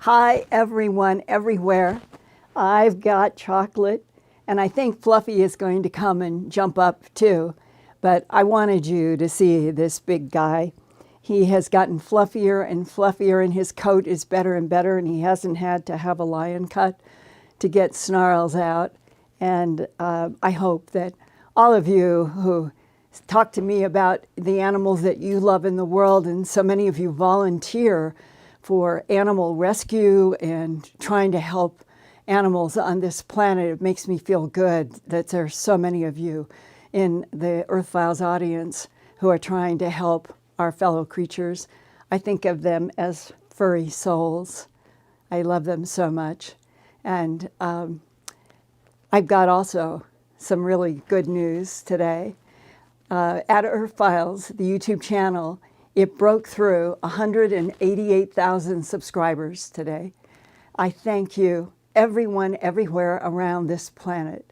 Hi, everyone, everywhere. I've got chocolate, and I think Fluffy is going to come and jump up too. But I wanted you to see this big guy. He has gotten fluffier and fluffier, and his coat is better and better, and he hasn't had to have a lion cut to get snarls out. And I hope that all of you who talk to me about the animals that you love in the world, and so many of you volunteer for animal rescue and trying to help animals on this planet. It makes me feel good that there's so many of you in the Earthfiles audience who are trying to help our fellow creatures. I think of them as furry souls. I love them so much. And I've got also some really good news today. At Earthfiles, the YouTube channel, it broke through 188,000 subscribers today. I thank you, everyone, everywhere around this planet.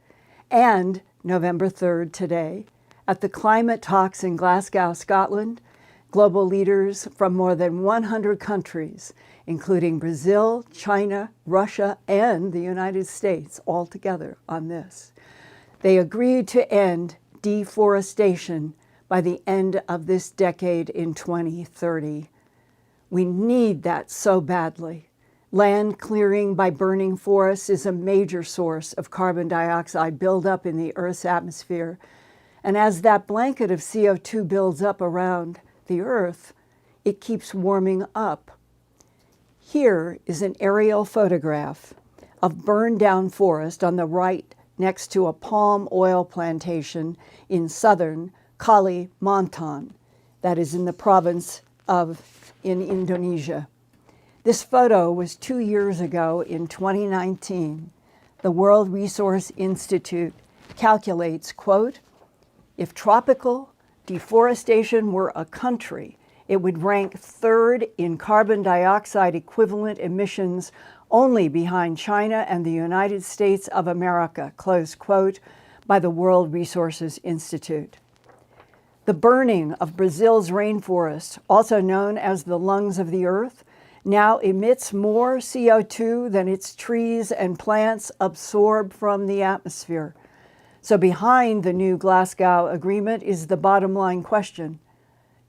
And November 3rd today, at the climate talks in Glasgow, Scotland, global leaders from more than 100 countries, including Brazil, China, Russia, and the United States, all together on this. They agreed to end deforestation by the end of this decade in 2030. We need that so badly. Land clearing by burning forests is a major source of carbon dioxide buildup in the Earth's atmosphere. And as that blanket of CO2 builds up around the Earth, it keeps warming up. Here is an aerial photograph of burned down forest on the right next to a palm oil plantation in southern Kalimantan, that is in the province in Indonesia. This photo was 2 years ago in 2019. The World Resource Institute calculates, quote, if tropical deforestation were a country, it would rank third in carbon dioxide equivalent emissions, only behind China and the United States of America, close quote, by the World Resources Institute. The burning of Brazil's rainforest, also known as the lungs of the earth, now emits more CO2 than its trees and plants absorb from the atmosphere. So behind the new Glasgow Agreement is the bottom line question: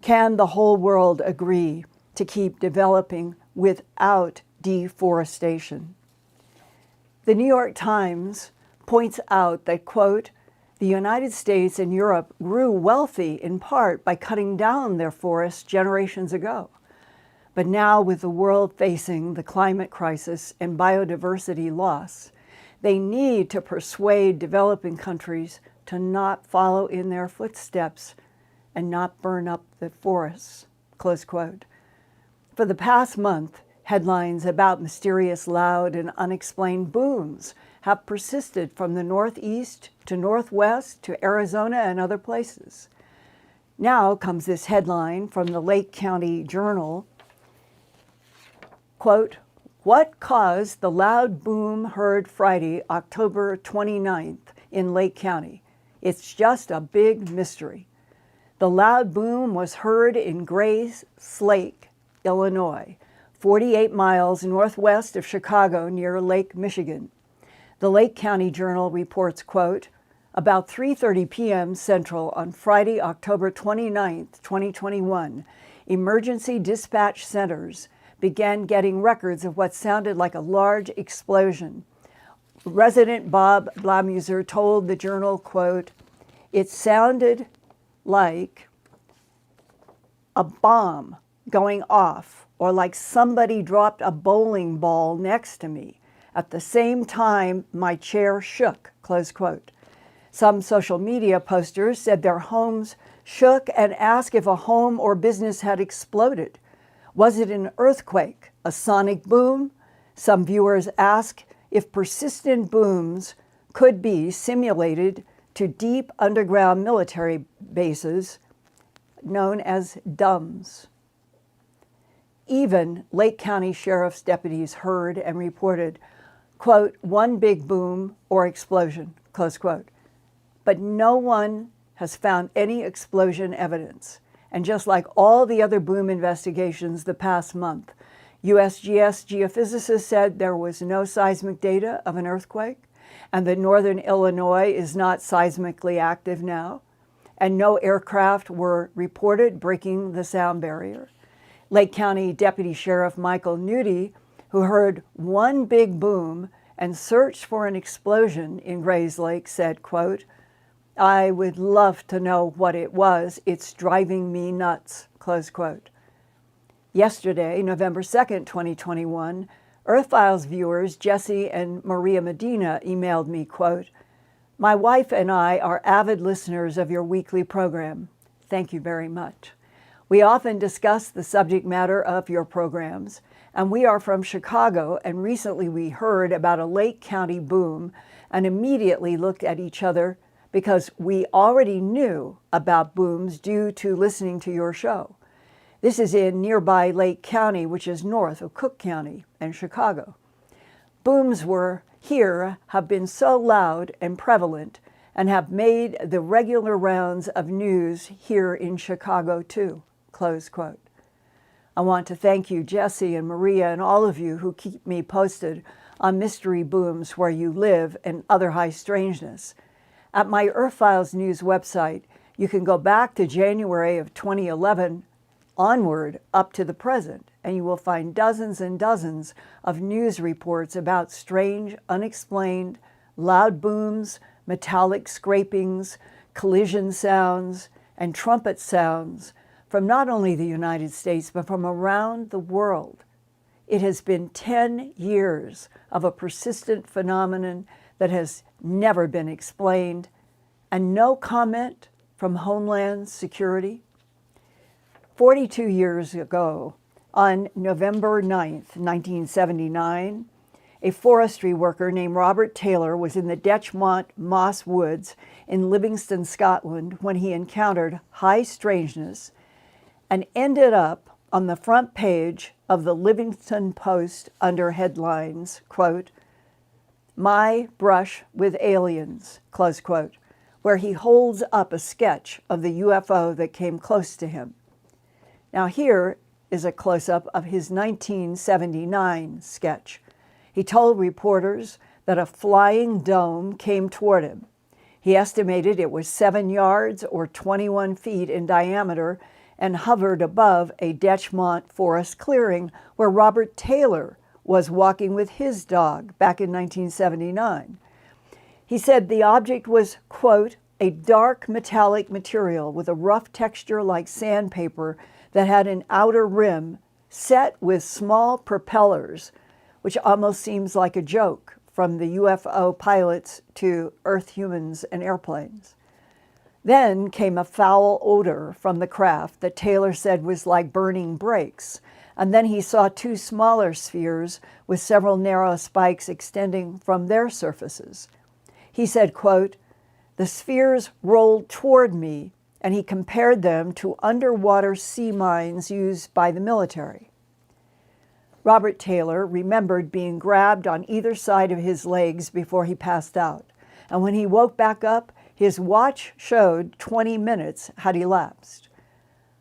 can the whole world agree to keep developing without deforestation? The New York Times points out that, quote, the United States and Europe grew wealthy in part by cutting down their forests generations ago. But now, with the world facing the climate crisis and biodiversity loss, they need to persuade developing countries to not follow in their footsteps and not burn up the forests, close quote. For the past month, headlines about mysterious, loud, and unexplained booms have persisted from the Northeast to Northwest to Arizona and other places. Now comes this headline from the Lake County Journal, quote, what caused the loud boom heard Friday, October 29th in Lake County? It's just a big mystery. The loud boom was heard in Grace Lake, Illinois, 48 miles northwest of Chicago near Lake Michigan. The Lake County Journal reports, quote, about 3:30 p.m. Central on Friday, October 29th, 2021, emergency dispatch centers began getting records of what sounded like a large explosion. Resident Bob Blamuser told the Journal, quote, it sounded like a bomb going off, or like somebody dropped a bowling ball next to me. At the same time, my chair shook, close quote. Some social media posters said their homes shook and asked if a home or business had exploded. Was it an earthquake, a sonic boom? Some viewers asked if persistent booms could be simulated to deep underground military bases known as DUMBs. Even Lake County Sheriff's deputies heard and reported, quote, one big boom or explosion, close quote. But no one has found any explosion evidence. And just like all the other boom investigations the past month, USGS geophysicists said there was no seismic data of an earthquake, and that northern Illinois is not seismically active now, and no aircraft were reported breaking the sound barrier. Lake County Deputy Sheriff Michael Nudie, who heard one big boom and searched for an explosion in Grays Lake, said, quote, "I would love to know what it was. It's driving me nuts," close quote. Yesterday, November 2nd, 2021, Earthfiles viewers Jesse and Maria Medina emailed me, quote, "My wife and I are avid listeners of your weekly program. Thank you very much. We often discuss the subject matter of your programs, and we are from Chicago, and recently we heard about a Lake County boom and immediately looked at each other because we already knew about booms due to listening to your show. This is in nearby Lake County, which is north of Cook County and Chicago. Booms have been so loud and prevalent and have made the regular rounds of news here in Chicago too," close quote. I want to thank you, Jesse and Maria, and all of you who keep me posted on mystery booms where you live and other high strangeness. At my Earthfiles News website, you can go back to January of 2011 onward up to the present, and you will find dozens and dozens of news reports about strange, unexplained, loud booms, metallic scrapings, collision sounds, and trumpet sounds from not only the United States, but from around the world. It has been 10 years of a persistent phenomenon that has never been explained, and no comment from Homeland Security. 42 years ago, on November 9th, 1979, a forestry worker named Robert Taylor was in the Detchmont Moss Woods in Livingston, Scotland, when he encountered high strangeness and ended up on the front page of the Livingston Post under headlines, quote, "My Brush with Aliens," close quote, where he holds up a sketch of the UFO that came close to him. Now here is a close-up of his 1979 sketch. He told reporters that a flying dome came toward him. He estimated it was 7 yards or 21 feet in diameter and hovered above a Detchmont forest clearing where Robert Taylor was walking with his dog back in 1979. He said the object was, quote, "a dark metallic material with a rough texture like sandpaper that had an outer rim set with small propellers," which almost seems like a joke from the UFO pilots to Earth humans and airplanes. Then came a foul odor from the craft that Taylor said was like burning brakes, and then he saw two smaller spheres with several narrow spikes extending from their surfaces. He said, quote, "The spheres rolled toward me," and he compared them to underwater sea mines used by the military. Robert Taylor remembered being grabbed on either side of his legs before he passed out, and when he woke back up, his watch showed 20 minutes had elapsed.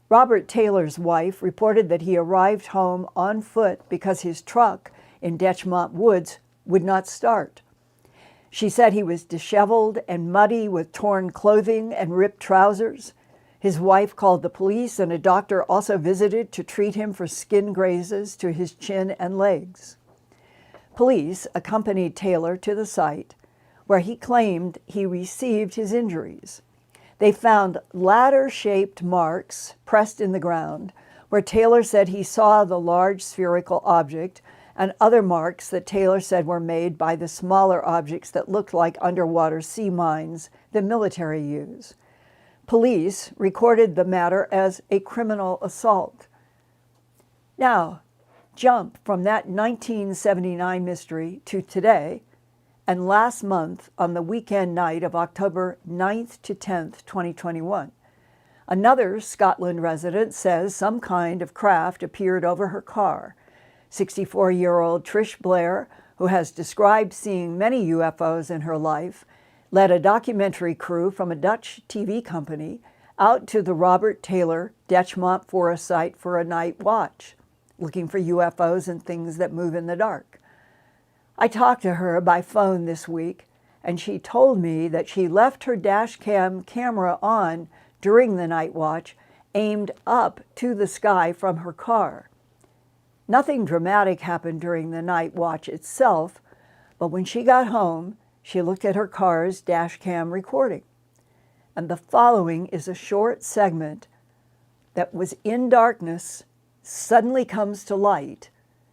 Robert Taylor's wife reported that he arrived home on foot because his truck in Detchmont Woods would not start. She said he was disheveled and muddy with torn clothing and ripped trousers. His wife called the police, and a doctor also visited to treat him for skin grazes to his chin and legs. Police accompanied Taylor to the site where he claimed he received his injuries. They found ladder-shaped marks pressed in the ground where Taylor said he saw the large spherical object, and other marks that Taylor said were made by the smaller objects that looked like underwater sea mines the military use. Police recorded the matter as a criminal assault. Now, jump from that 1979 mystery to today, and last month on the weekend night of October 9th to 10th, 2021. Another Scotland resident says some kind of craft appeared over her car. 64-year-old Trish Blair, who has described seeing many UFOs in her life, led a documentary crew from a Dutch TV company out to the Robert Taylor Detchmont Forest site for a night watch. looking for UFOs and things that move in the dark. I talked to her by phone this week, and she told me that she left her dash cam camera on during the night watch, aimed up to the sky from her car. Nothing dramatic happened during the night watch itself, but when she got home, she looked at her car's dash cam recording. And the following is a short segment that was in darkness, suddenly comes to light,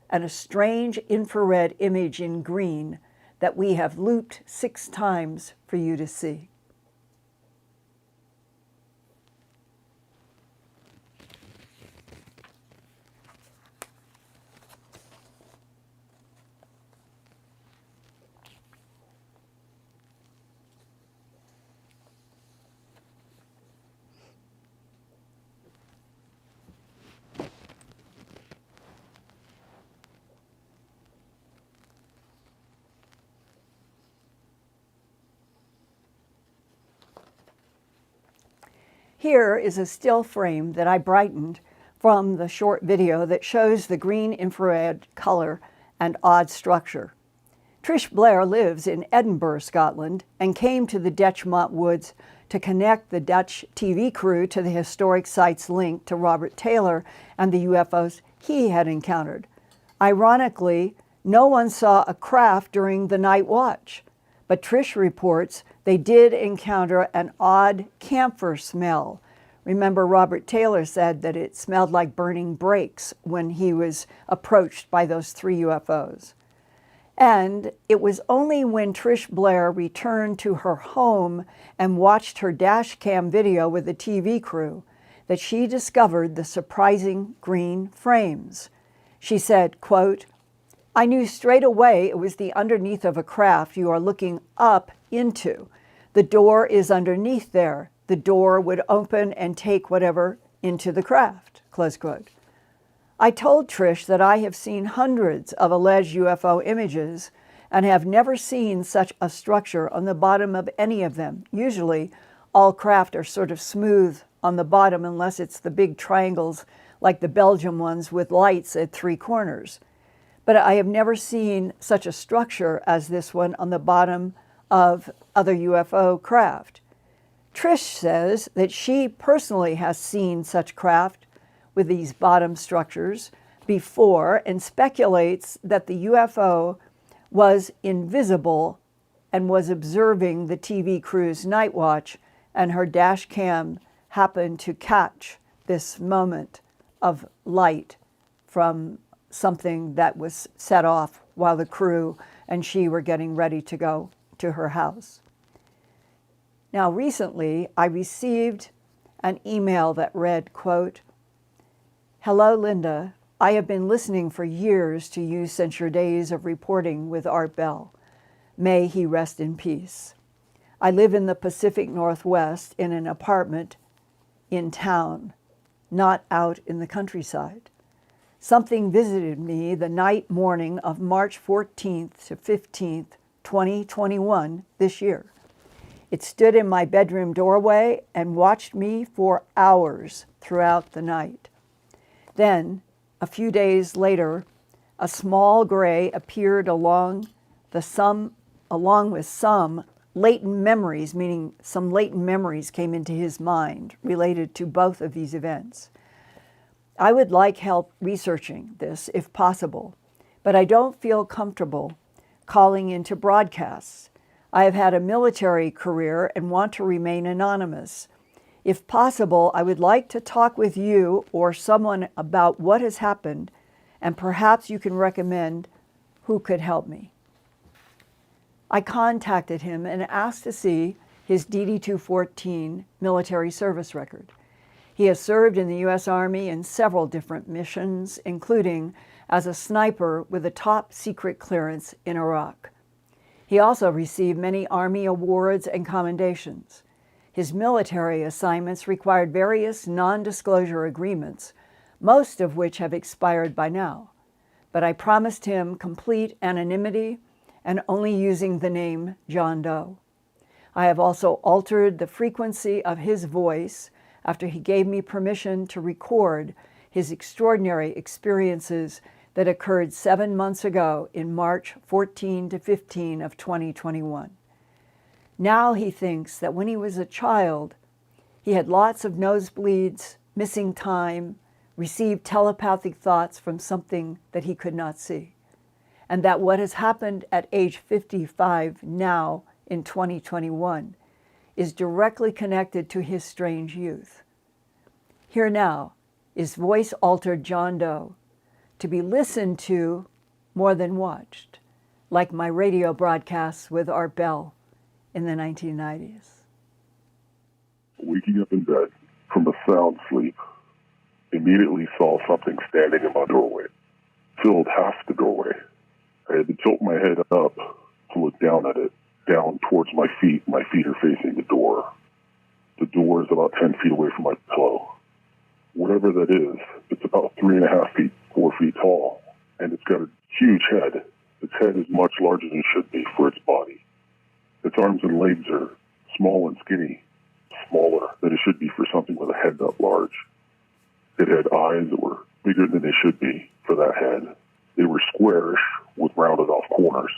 and a strange infrared image in green that we have looped 6 times for you to see. Here is a still frame that I brightened from the short video that shows the green infrared color and odd structure. Trish Blair lives in Edinburgh, Scotland, and came to the Detchmont Woods to connect the Dutch TV crew to the historic sites linked to Robert Taylor and the UFOs he had encountered. Ironically, no one saw a craft during the night watch, but Trish reports they did encounter an odd camphor smell. Remember, Robert Taylor said that it smelled like burning brakes when he was approached by those 3 UFOs. And it was only when Trish Blair returned to her home and watched her dash cam video with the TV crew that she discovered the surprising green frames. She said, quote, "I knew straight away it was the underneath of a craft you are looking up into. The door is underneath there. The door would open and take whatever into the craft," close quote. I told Trish that I have seen hundreds of alleged UFO images and have never seen such a structure on the bottom of any of them. Usually, all craft are sort of smooth on the bottom unless it's the big triangles like the Belgium ones with lights at 3 corners. But I have never seen such a structure as this one on the bottom of other UFO craft. Trish says that she personally has seen such craft with these bottom structures before and speculates that the UFO was invisible and was observing the TV crew's night watch, and her dash cam happened to catch this moment of light from something that was set off while the crew and she were getting ready to go to her house. Now, recently, I received an email that read, quote, "Hello, Linda. I have been listening for years to you since your days of reporting with Art Bell. May he rest in peace. I live in the Pacific Northwest in an apartment in town, not out in the countryside. Something visited me the morning of March 14th to 15th, 2021, this year. It stood in my bedroom doorway and watched me for hours throughout the night. Then, a few days later, a small gray appeared along with some latent memories, meaning some latent memories came into his mind related to both of these events. I would like help researching this if possible, but I don't feel comfortable calling into broadcasts. I have had a military career and want to remain anonymous. If possible, I would like to talk with you or someone about what has happened, and perhaps you can recommend who could help me." I contacted him and asked to see his DD-214 military service record. He has served in the U.S. Army in several different missions, including as a sniper with a top secret clearance in Iraq. He also received many Army awards and commendations. His military assignments required various non-disclosure agreements, most of which have expired by now. But I promised him complete anonymity and only using the name John Doe. I have also altered the frequency of his voice after he gave me permission to record his extraordinary experiences that occurred 7 months ago in March 14 to 15 of 2021. Now he thinks that when he was a child, he had lots of nosebleeds, missing time, received telepathic thoughts from something that he could not see, and that what has happened at age 55 now in 2021 is directly connected to his strange youth. Here now is voice-altered John Doe, to be listened to more than watched, like my radio broadcasts with Art Bell in the 1990s. Waking up in bed from a sound sleep, immediately saw something standing in my doorway, filled half the doorway. I had to tilt my head up to look down at it, down towards my feet. My feet are facing the door. The door is about 10 feet away from my pillow. Whatever that is, it's about 3.5 feet, 4 feet tall, and it's got a huge head. Its head is much larger than it should be for its body. Its arms and legs are small and skinny, smaller than it should be for something with a head that large. It had eyes that were bigger than they should be for that head. They were squarish with rounded off corners.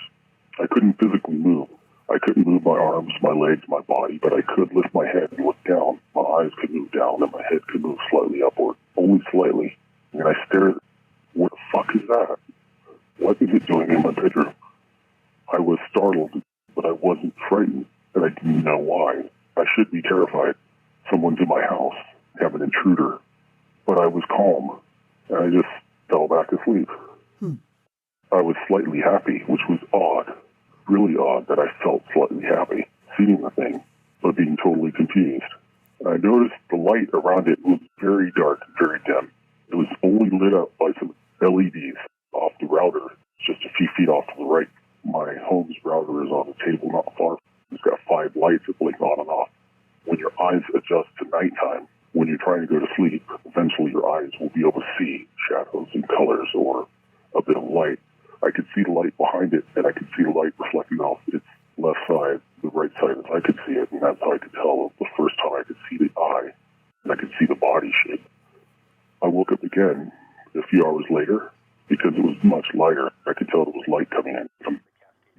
I couldn't physically move. I couldn't move my arms, my legs, my body, but I could lift my head and look down. My eyes could move down and my head could move slightly upward, only slightly. And I stared. What the fuck is that? What is it doing in my bedroom? I was startled, but I wasn't frightened, and I didn't know why. I should be terrified. Someone's in my house, have an intruder. But I was calm, and I just fell back asleep. I was slightly happy, which was odd, really odd that I felt slightly happy seeing the thing, but being totally confused. And I noticed the light around it was very dark, very dim. It was only lit up by some LEDs off the router, just a few feet off to the right. My home's router is on the table not far. It's got 5 lights that blink on and off. When your eyes adjust to nighttime, when you're trying to go to sleep, eventually your eyes will be able to see shadows and colors or a bit of light. I could see the light behind it, and I could see the light reflecting off its left side, the right side as I could see it, and that's how I could tell the first time I could see the eye, and I could see the body shape. I woke up again a few hours later because it was much lighter. I could tell there was light coming in from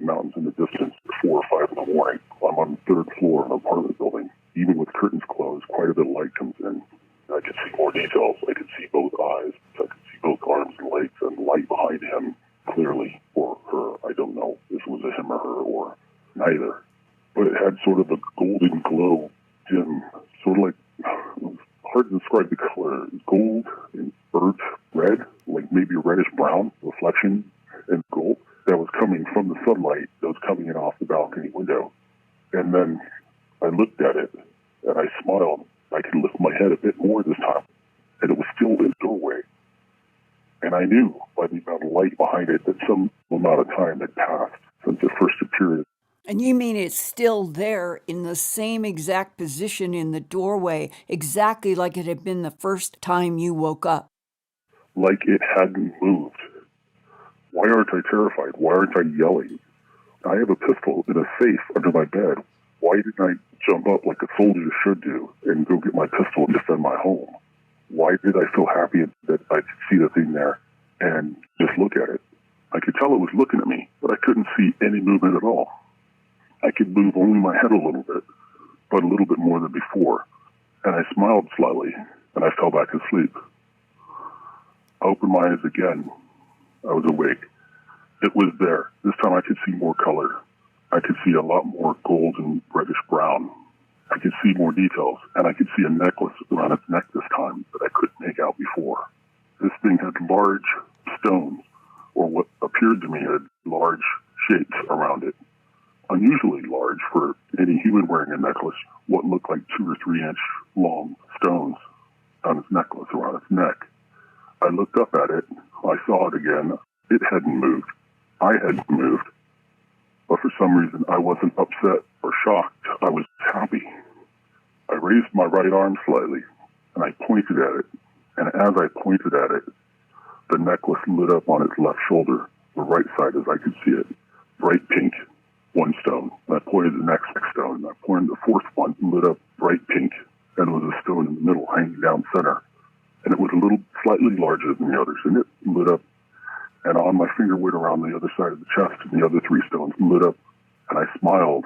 mountains in the distance at 4 or 5 in the morning. I'm on the 3rd floor of an apartment building. Even with curtains closed, quite a bit of light comes in. I could see more details. I could see both eyes. I could see both arms and legs and light behind him clearly, or her. I don't know if it was a him or her or neither. But it had sort of a golden glow, dim, sort of like, it was hard to describe the color. It was gold and earth red, like maybe a reddish brown reflection and gold that was coming from the sunlight that was coming in off the balcony window. And then I looked at it and I smiled. I could lift my head a bit more this time, and it was still in the doorway. And I knew by the amount of light behind it that some amount of time had passed since it first appeared. And you mean it's still there in the same exact position in the doorway, exactly like it had been the first time you woke up? Like it hadn't moved. Why aren't I terrified? Why aren't I yelling? I have a pistol in a safe under my bed. Why didn't I jump up like a soldier should do and go get my pistol and defend my home? Why did I feel happy that I could see the thing there and just look at it? I could tell it was looking at me, but I couldn't see any movement at all. I could move only my head a little bit, but a little bit more than before. And I smiled slightly, and I fell back asleep. I opened my eyes again. I was awake. It was there. This time I could see more color. I could see a lot more gold and reddish brown. I could see more details, and I could see a necklace around its neck this time that I couldn't make out before. This thing had large stones, or what appeared to me had large shapes around it. Unusually large for any human wearing a necklace, what looked like 2 or 3 inch long stones on its necklace around its neck. I looked up at it. I saw it again. It hadn't moved. I hadn't moved. But for some reason, I wasn't upset or shocked. I was happy. I raised my right arm slightly, and I pointed at it. And as I pointed at it, the necklace lit up on its left shoulder, the right side as I could see it, bright pink, 1 stone. And I pointed to the next stone, and I pointed to the 4th one, lit up bright pink, and there was a stone in the middle hanging down center. and it was a little slightly larger than the others, and it lit up. And on my finger went around the other side of the chest, and the other three stones lit up, and I smiled.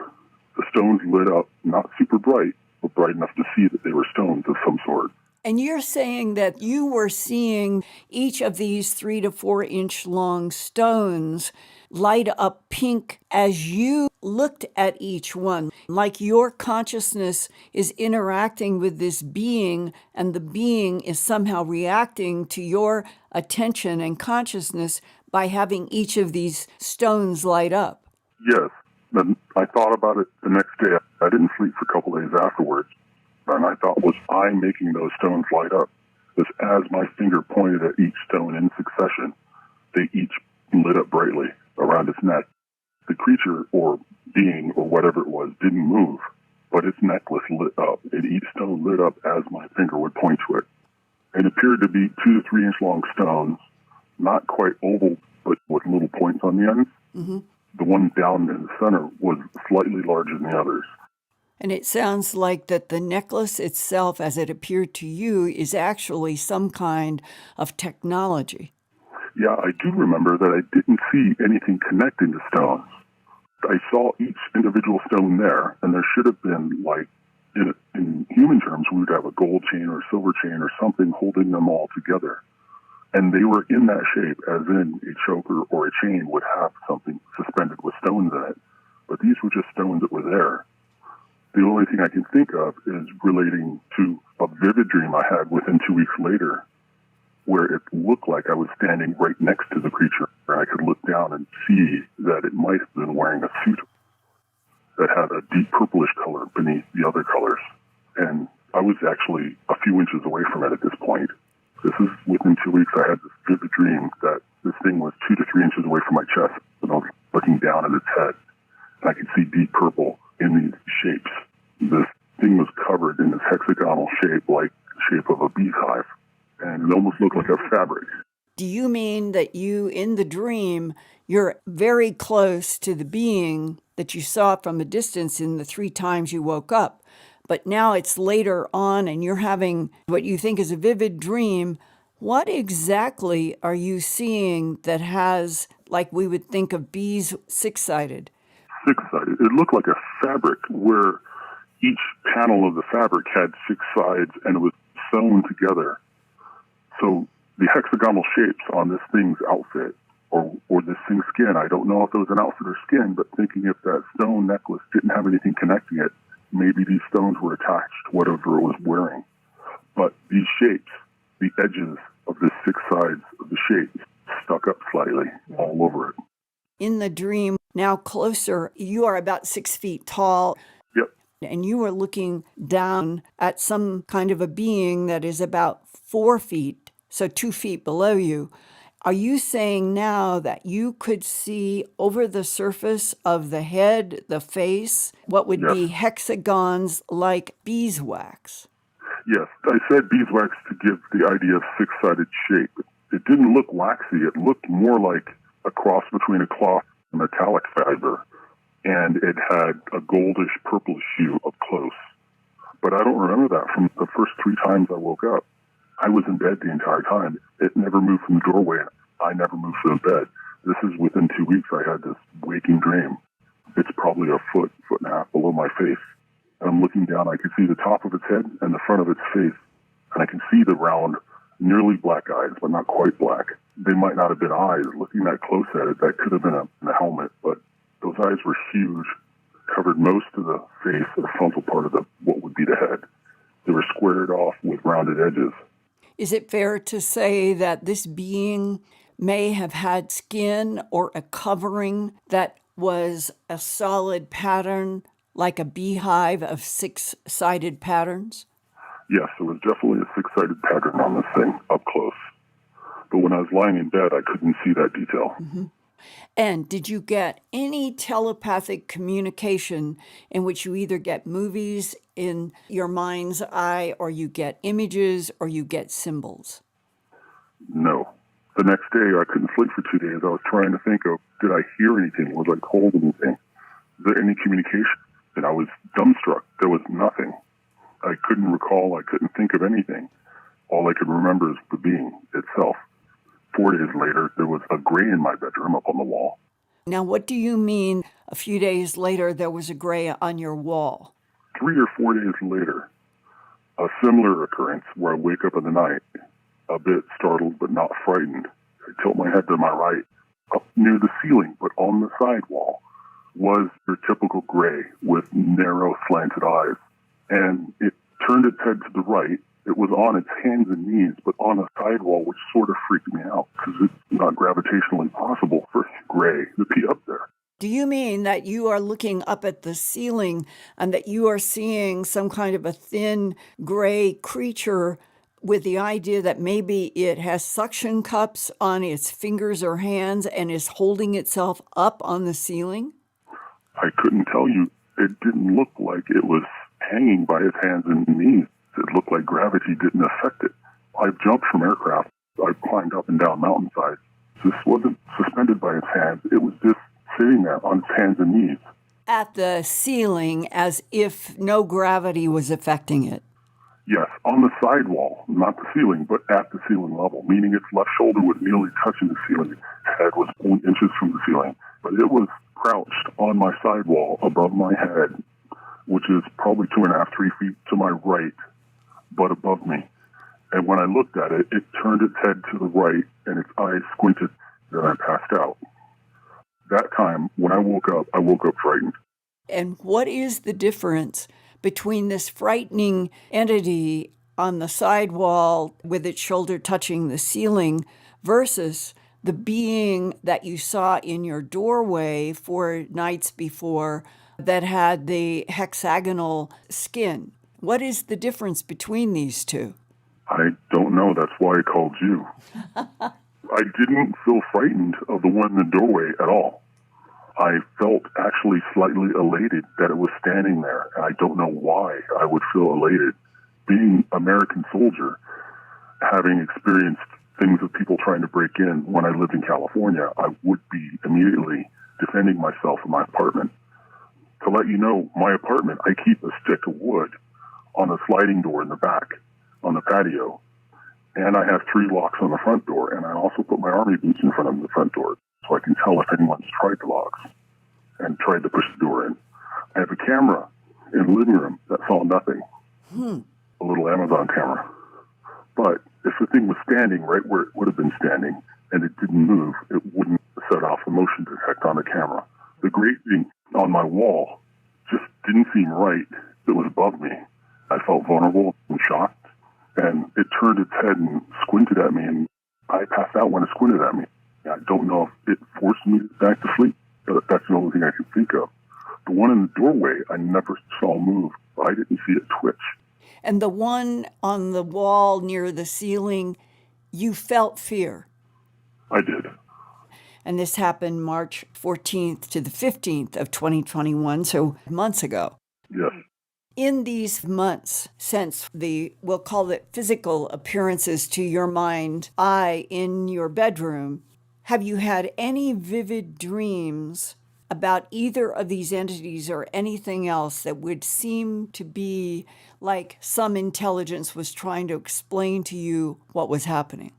The stones lit up, not super bright, but bright enough to see that they were stones of some sort. And you're saying that you were seeing each of these 3 to 4 inch long stones light up pink as you looked at each one, like your consciousness is interacting with this being, and the being is somehow reacting to your attention and consciousness by having each of these stones light up. Yes. And I thought about it the next day. I didn't sleep for a couple days afterwards. And I thought, was I making those stones light up? Because as my finger pointed at each stone in succession, they each lit up brightly around its neck. The creature or being or whatever it was didn't move, but its necklace lit up, and each stone lit up as my finger would point to it. It appeared to be 2 to 3 inch long stones, not quite oval, but with little points on the ends. Mm-hmm. The one down in the center was slightly larger than the others. And it sounds like that the necklace itself, as it appeared to you, is actually some kind of technology. Yeah, I do remember that I didn't see anything connecting the stones. I saw each individual stone there, and there should have been, like, in human terms, we would have a gold chain or a silver chain or something holding them all together. And they were in that shape, as in a choker or a chain would have something suspended with stones in it. But these were just stones that were there. The only thing I can think of is relating to a vivid dream I had within 2 weeks later, where it looked like I was standing right next to the creature, and I could look down and see that it might have been wearing a suit that had a deep purplish color beneath the other colors. And I was actually a few inches away from it at this point. This is within 2 weeks. I had this vivid dream that this thing was 2 to 3 inches away from my chest, and I was looking down at its head, and I could see deep purple in these shapes. This thing was covered in this hexagonal shape, like shape of a beehive, and it almost looked like a fabric. Do you mean that you, in the dream, you're very close to the being that you saw from a distance in the 3 times you woke up, but now it's later on and you're having what you think is a vivid dream? What exactly are you seeing that has, like we would think of bees, six-sided? Six-sided. It looked like a fabric where each panel of the fabric had 6 sides and it was sewn together. So the hexagonal shapes on this thing's outfit or this thing's skin, I don't know if it was an outfit or skin, but thinking if that stone necklace didn't have anything connecting it, maybe these stones were attached to whatever it was wearing. But these shapes, the edges of the 6 sides of the shape stuck up slightly all over it. In the dream, now closer, you are about 6 feet tall. Yep. And you are looking down at some kind of a being that is about 4 feet, so 2 feet below you. Are you saying now that you could see over the surface of the head, the face, what would be hexagons like beeswax? Yes, I said beeswax to give the idea of 6-sided shape. It didn't look waxy. It looked more like a cross between a cloth and metallic fiber, and it had a goldish, purplish hue up close. But I don't remember that from the first 3 times I woke up. I was in bed the entire time. It never moved from the doorway, and I never moved from the bed. This is within 2 weeks I had this waking dream. It's probably a foot and a half below my face. And I'm looking down. I can see the top of its head and the front of its face. And I can see the round, nearly black eyes, but not quite black. They might not have been eyes. Looking that close at it, that could have been a helmet, but those eyes were huge, covered most of the face, the frontal part of what would be the head. They were squared off with rounded edges. Is it fair to say that this being may have had skin or a covering that was a solid pattern, like a beehive of 6-sided patterns? Yes, it was definitely a 6-sided pattern on this thing up close. But when I was lying in bed, I couldn't see that detail. Mm-hmm. And did you get any telepathic communication in which you either get movies in your mind's eye, or you get images, or you get symbols? No. The next day, I couldn't sleep for 2 days. I was trying to think of, did I hear anything? Was I told anything? Is there any communication? And I was dumbstruck. There was nothing. I couldn't recall. I couldn't think of anything. All I could remember is the being itself. 4 days later, there was a gray in my bedroom up on the wall. Now, what do you mean a few days later there was a gray on your wall? 3 or 4 days later, a similar occurrence where I wake up in the night, a bit startled but not frightened. I tilt my head to my right, up near the ceiling, but on the side wall was your typical gray with narrow slanted eyes. And it turned its head to the right. It was on its hands and knees, but on a sidewall, which sort of freaked me out because it's not gravitationally possible for gray to be up there. Do you mean that you are looking up at the ceiling and that you are seeing some kind of a thin gray creature with the idea that maybe it has suction cups on its fingers or hands and is holding itself up on the ceiling? I couldn't tell you. It didn't look like it was hanging by its hands and knees. It looked like gravity didn't affect it. I've jumped from aircraft. I've climbed up and down mountainsides. This wasn't suspended by its hands. It was just sitting there on its hands and knees. At the ceiling, as if no gravity was affecting it. Yes, on the sidewall, not the ceiling, but at the ceiling level, meaning its left shoulder was nearly touching the ceiling. Its head was only inches from the ceiling. But it was crouched on my sidewall above my head, which is probably 2.5, 3 feet to my right, but above me. And when I looked at it, it turned its head to the right and its eyes squinted. Then I passed out. That time, when I woke up frightened. And what is the difference between this frightening entity on the sidewall with its shoulder touching the ceiling versus the being that you saw in your doorway 4 nights before that had the hexagonal skin? What is the difference between these two? I don't know. That's why I called you. I didn't feel frightened of the one in the doorway at all. I felt actually slightly elated that it was standing there, and I don't know why I would feel elated. Being an American soldier, having experienced things of people trying to break in when I lived in California, I would be immediately defending myself in my apartment. To let you know, my apartment, I keep a stick of wood on a sliding door in the back on the patio, and I have 3 locks on the front door, and I also put my army boots in front of the front door so I can tell if anyone's tried the locks and tried to push the door in. I have a camera in the living room that saw nothing, a little Amazon camera. But if the thing was standing right where it would have been standing and it didn't move, it wouldn't set off a motion detect on the camera. The grating on my wall just didn't seem right. It was above me. I felt vulnerable and shocked. And it turned its head and squinted at me, and I passed out when it squinted at me. I don't know if it forced me back to sleep, but that's the only thing I can think of. The one in the doorway, I never saw move. I didn't see it twitch. And the one on the wall near the ceiling, you felt fear. I did. And this happened March 14th to the 15th of 2021, so months ago. Yes. In these months since we'll call it physical appearances to your mind eye in your bedroom, have you had any vivid dreams about either of these entities or anything else that would seem to be like some intelligence was trying to explain to you what was happening?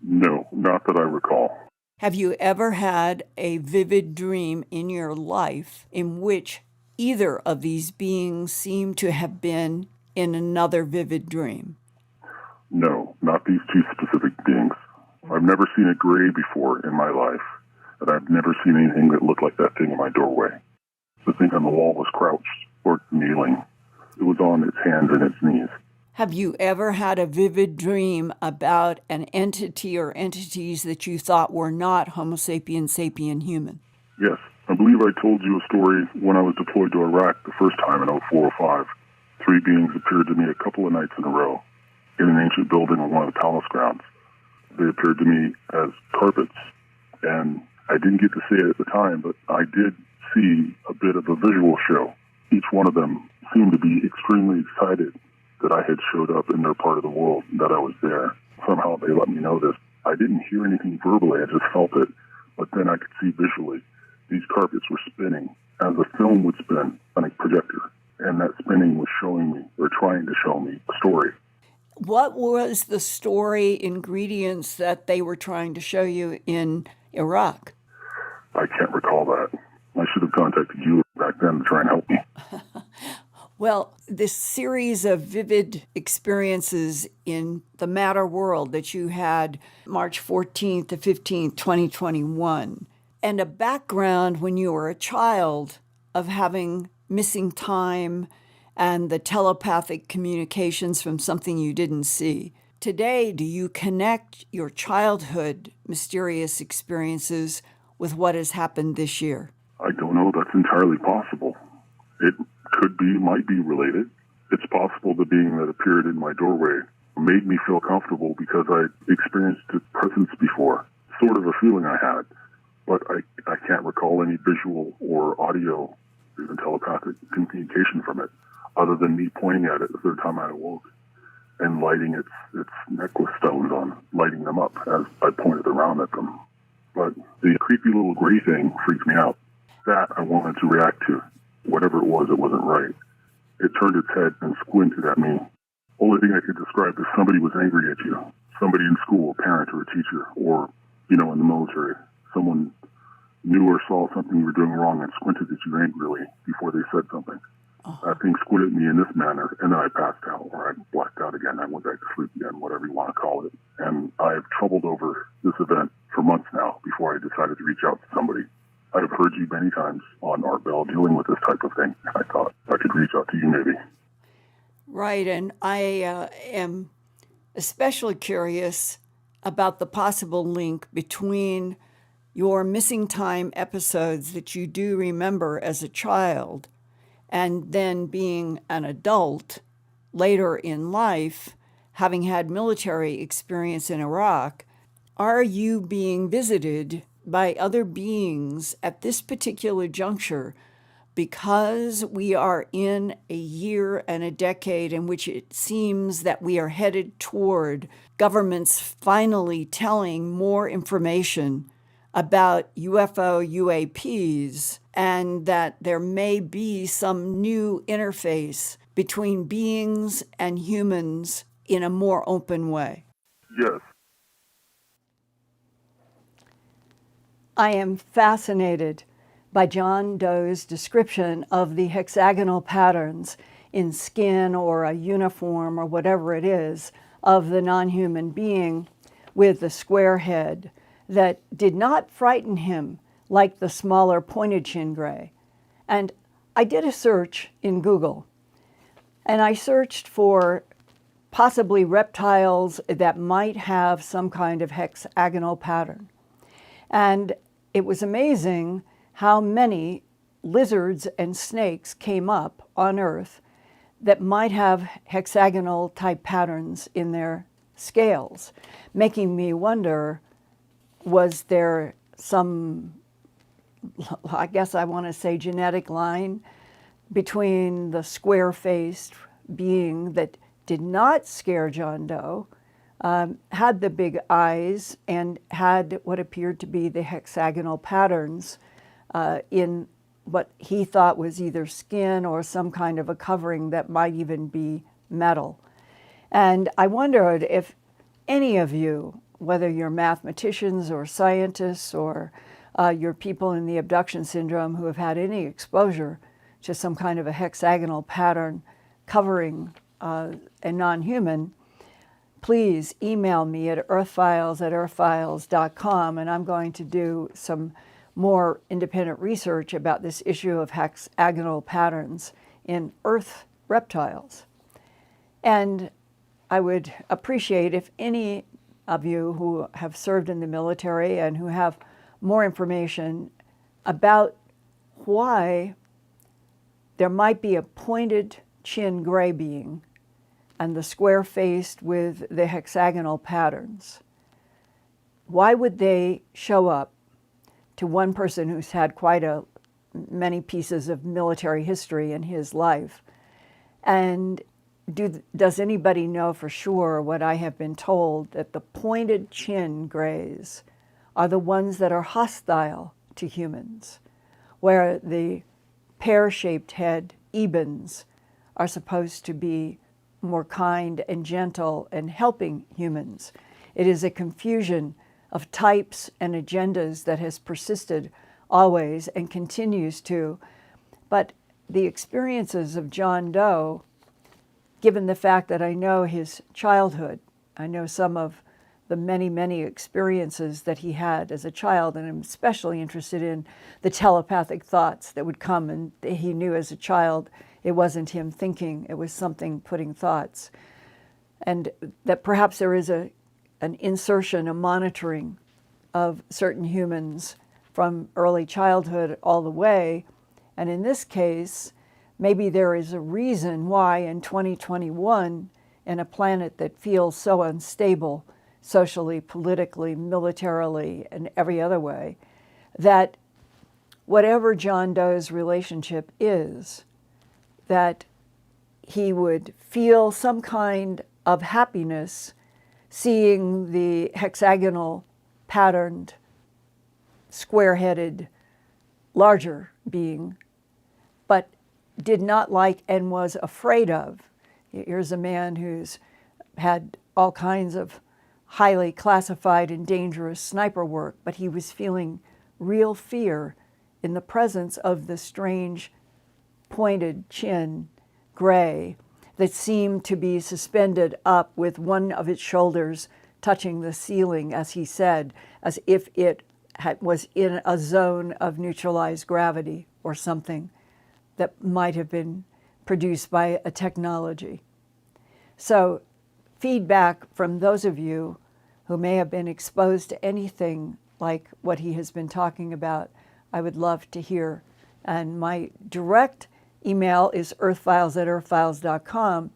No, not that I recall. Have you ever had a vivid dream in your life in which either of these beings seem to have been in another vivid dream? No, not these 2 specific beings. I've never seen a gray before in my life, and I've never seen anything that looked like that thing in my doorway. The thing on the wall was crouched or kneeling. It was on its hands and its knees. Have you ever had a vivid dream about an entity or entities that you thought were not Homo sapiens sapien human? Yes. I believe I told you a story when I was deployed to Iraq the first time in 04-05. 3 beings appeared to me a couple of nights in a row in an ancient building on one of the palace grounds. They appeared to me as carpets, and I didn't get to see it at the time, but I did see a bit of a visual show. Each one of them seemed to be extremely excited that I had showed up in their part of the world, that I was there. Somehow they let me know this. I didn't hear anything verbally, I just felt it, but then I could see visually. These carpets were spinning as a film would spin on a projector, and that spinning was showing me, or trying to show me, a story. What was the story ingredients that they were trying to show you in Iraq? I can't recall that. I should have contacted you back then to try and help me. Well, this series of vivid experiences in the matter world that you had March 14th to 15th, 2021, and a background when you were a child of having missing time and the telepathic communications from something you didn't see. Today, do you connect your childhood mysterious experiences with what has happened this year? I don't know. That's entirely possible. It could be, might be related. It's possible the being that appeared in my doorway made me feel comfortable because I experienced its presence before. Sort of a feeling I had, but I can't recall any visual or audio, even telepathic communication from it, other than me pointing at it the third time I awoke and lighting its necklace stones on, lighting them up as I pointed around at them. But the creepy little gray thing freaked me out. That I wanted to react to. Whatever it wasn't right. It turned its head and squinted at me. Only thing I could describe is somebody was angry at you. Somebody in school, a parent or a teacher, or, in the military. Someone knew or saw something you were doing wrong and squinted at you angrily before they said something. That thing squinted at me in this manner, and then I passed out, or I blacked out again. I went back to sleep again, whatever you want to call it. And I've troubled over this event for months now before I decided to reach out to somebody. I've heard you many times on Art Bell dealing with this type of thing. I thought I could reach out to you maybe. Right, and I am especially curious about the possible link between your missing time episodes that you do remember as a child and then being an adult later in life, having had military experience in Iraq. Are you being visited by other beings at this particular juncture because we are in a year and a decade in which it seems that we are headed toward governments finally telling more information about UFO UAPs, and that there may be some new interface between beings and humans in a more open way? Yes. I am fascinated by John Doe's description of the hexagonal patterns in skin or a uniform or whatever it is of the non-human being with the square head that did not frighten him like the smaller pointed chin gray. And I did a search in Google, and I searched for possibly reptiles that might have some kind of hexagonal pattern. And it was amazing how many lizards and snakes came up on Earth that might have hexagonal type patterns in their scales, making me wonder, was there some, I guess I want to say, genetic line between the square-faced being that did not scare John Doe, had the big eyes, and had what appeared to be the hexagonal patterns in what he thought was either skin or some kind of a covering that might even be metal. And I wondered if any of you, whether you're mathematicians or scientists or you're people in the abduction syndrome who have had any exposure to some kind of a hexagonal pattern covering a non-human, please email me at earthfiles@earthfiles.com, and I'm going to do some more independent research about this issue of hexagonal patterns in Earth reptiles. And I would appreciate if any of you who have served in the military and who have more information about why there might be a pointed chin gray being and the square-faced with the hexagonal patterns. Why would they show up to one person who's had quite many pieces of military history in his life? And does anybody know for sure what I have been told, that the pointed chin grays are the ones that are hostile to humans, where the pear-shaped head ebens are supposed to be more kind and gentle and helping humans. It is a confusion of types and agendas that has persisted always and continues to. But the experiences of John Doe, given the fact that I know his childhood, I know some of the many, many experiences that he had as a child, and I'm especially interested in the telepathic thoughts that would come, and he knew as a child it wasn't him thinking, it was something putting thoughts. And that perhaps there is an insertion, a monitoring of certain humans from early childhood all the way. And in this case, maybe there is a reason why in 2021, in a planet that feels so unstable, socially, politically, militarily, and every other way, that whatever John Doe's relationship is, that he would feel some kind of happiness seeing the hexagonal, patterned, square-headed, larger being, but did not like and was afraid of. Here's a man who's had all kinds of highly classified and dangerous sniper work, but he was feeling real fear in the presence of the strange pointed chin, gray, that seemed to be suspended up with one of its shoulders touching the ceiling, as he said, as if it was in a zone of neutralized gravity or something that might have been produced by a technology. So feedback from those of you who may have been exposed to anything like what he has been talking about, I would love to hear. And my direct email is earthfiles@earthfiles.com,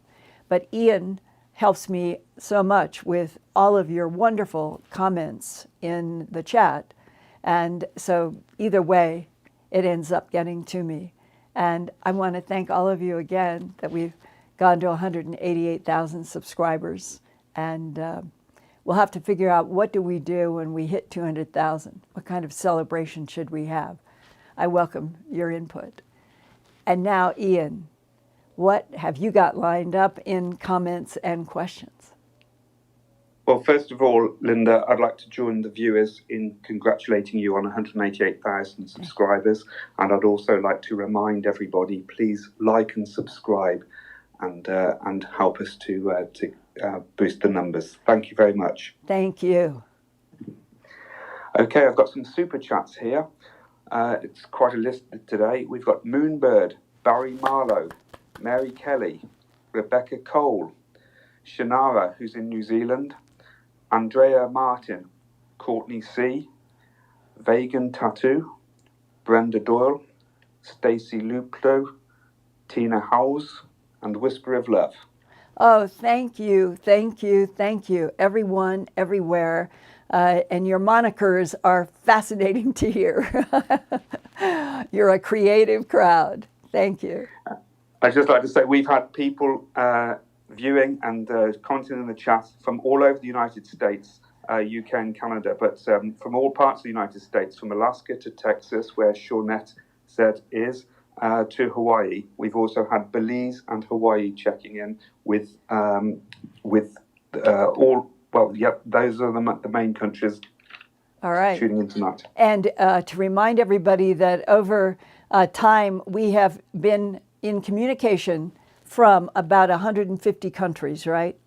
but Ian helps me so much with all of your wonderful comments in the chat. And so either way, it ends up getting to me. And I want to thank all of you again that we've gone to 188,000 subscribers. And we'll have to figure out, what do we do when we hit 200,000? What kind of celebration should we have? I welcome your input. And now, Ian, what have you got lined up in comments and questions? Well, first of all, Linda, I'd like to join the viewers in congratulating you on 188,000 subscribers. And I'd also like to remind everybody, please like and subscribe and help us to boost the numbers. Thank you very much. Thank you. Okay, I've got some super chats here. It's quite a list today. We've got Moonbird, Barry Marlowe, Mary Kelly, Rebecca Cole, Shannara, who's in New Zealand, Andrea Martin, Courtney C, Vegan Tattoo, Brenda Doyle, Stacey Luplo, Tina Howes, and Whisper of Love. Oh, thank you, thank you, thank you, everyone, everywhere. And your monikers are fascinating to hear. You're a creative crowd. Thank you. I'd just like to say we've had people viewing and commenting in the chat from all over the United States, UK and Canada, but from all parts of the United States, from Alaska to Texas, where Shawnette said is, to Hawaii. We've also had Belize and Hawaii checking in with all. Well, yep, those are the main countries. All right. Tuning in tonight. And to remind everybody that over time we have been in communication from about 150 countries, right?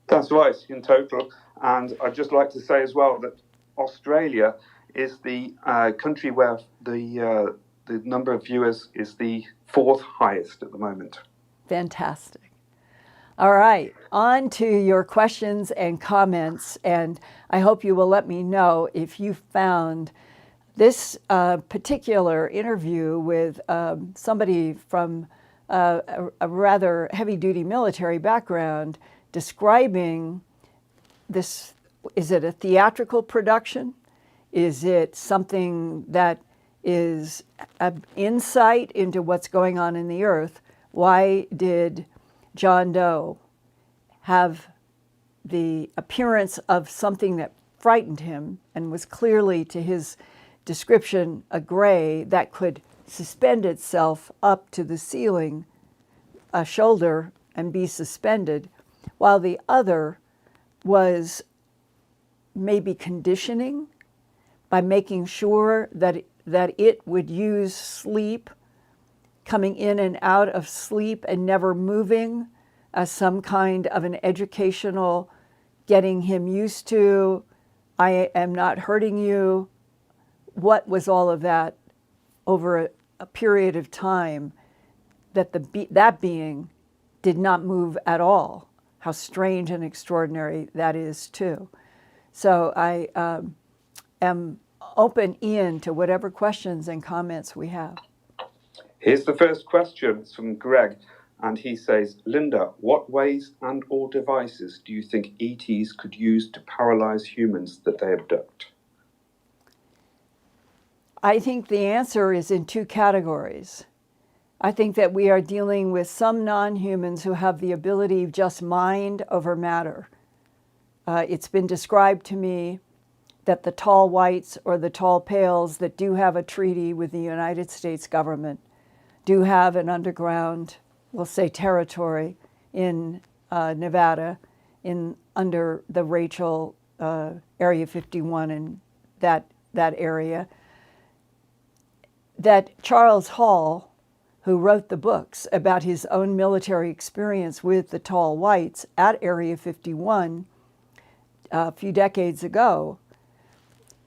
That's right, in total. And I'd just like to say as well that Australia is the country where the number of viewers is the 4th highest at the moment. Fantastic. All right, on to your questions and comments, and I hope you will let me know if you found this particular interview with somebody from a rather heavy-duty military background describing this. Is it a theatrical production? Is it something that is an insight into what's going on in the earth? Why did John Doe have the appearance of something that frightened him and was clearly, to his description, a gray that could suspend itself up to the ceiling, a shoulder and be suspended, while the other was maybe conditioning by making sure that it would use sleep, coming in and out of sleep and never moving, as some kind of an educational, getting him used to, I am not hurting you. What was all of that over a period of time that that being did not move at all? How strange and extraordinary that is too. So I am open to whatever questions and comments we have. Here's the first question. It's from Greg, and he says, Linda, what ways and or devices do you think ETs could use to paralyze humans that they abduct? I think the answer is in two categories. I think that we are dealing with some non-humans who have the ability of just mind over matter. It's been described to me that the tall whites or the tall pales that do have a treaty with the United States government do have an underground, we'll say, territory in Nevada, under the Rachel Area 51 and that area. That Charles Hall, who wrote the books about his own military experience with the tall whites at Area 51 a few decades ago,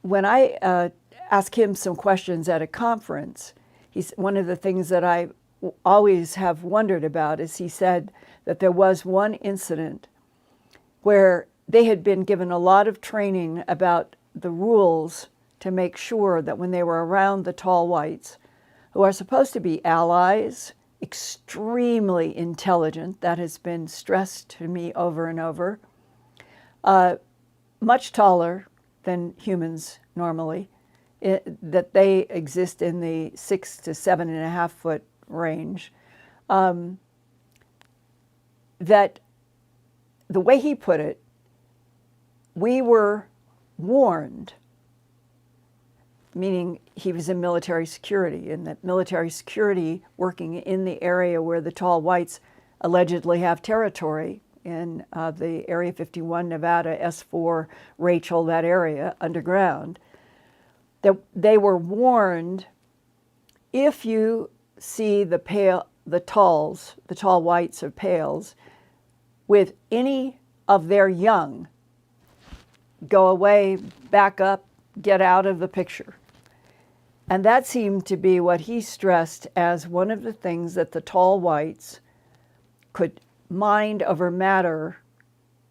when I asked him some questions at a conference, one of the things that I always have wondered about is he said that there was one incident where they had been given a lot of training about the rules to make sure that when they were around the tall whites, who are supposed to be allies, extremely intelligent, that has been stressed to me over and over, much taller than humans normally, that they exist in the 6 to 7.5 foot range, that the way he put it, we were warned, meaning he was in military security, and that military security working in the area where the tall whites allegedly have territory in the Area 51, Nevada, S4, Rachel, that area, underground, that they were warned, if you see the tall whites or pales with any of their young, go away, back up, get out of the picture. And that seemed to be what he stressed as one of the things that the tall whites could mind over matter,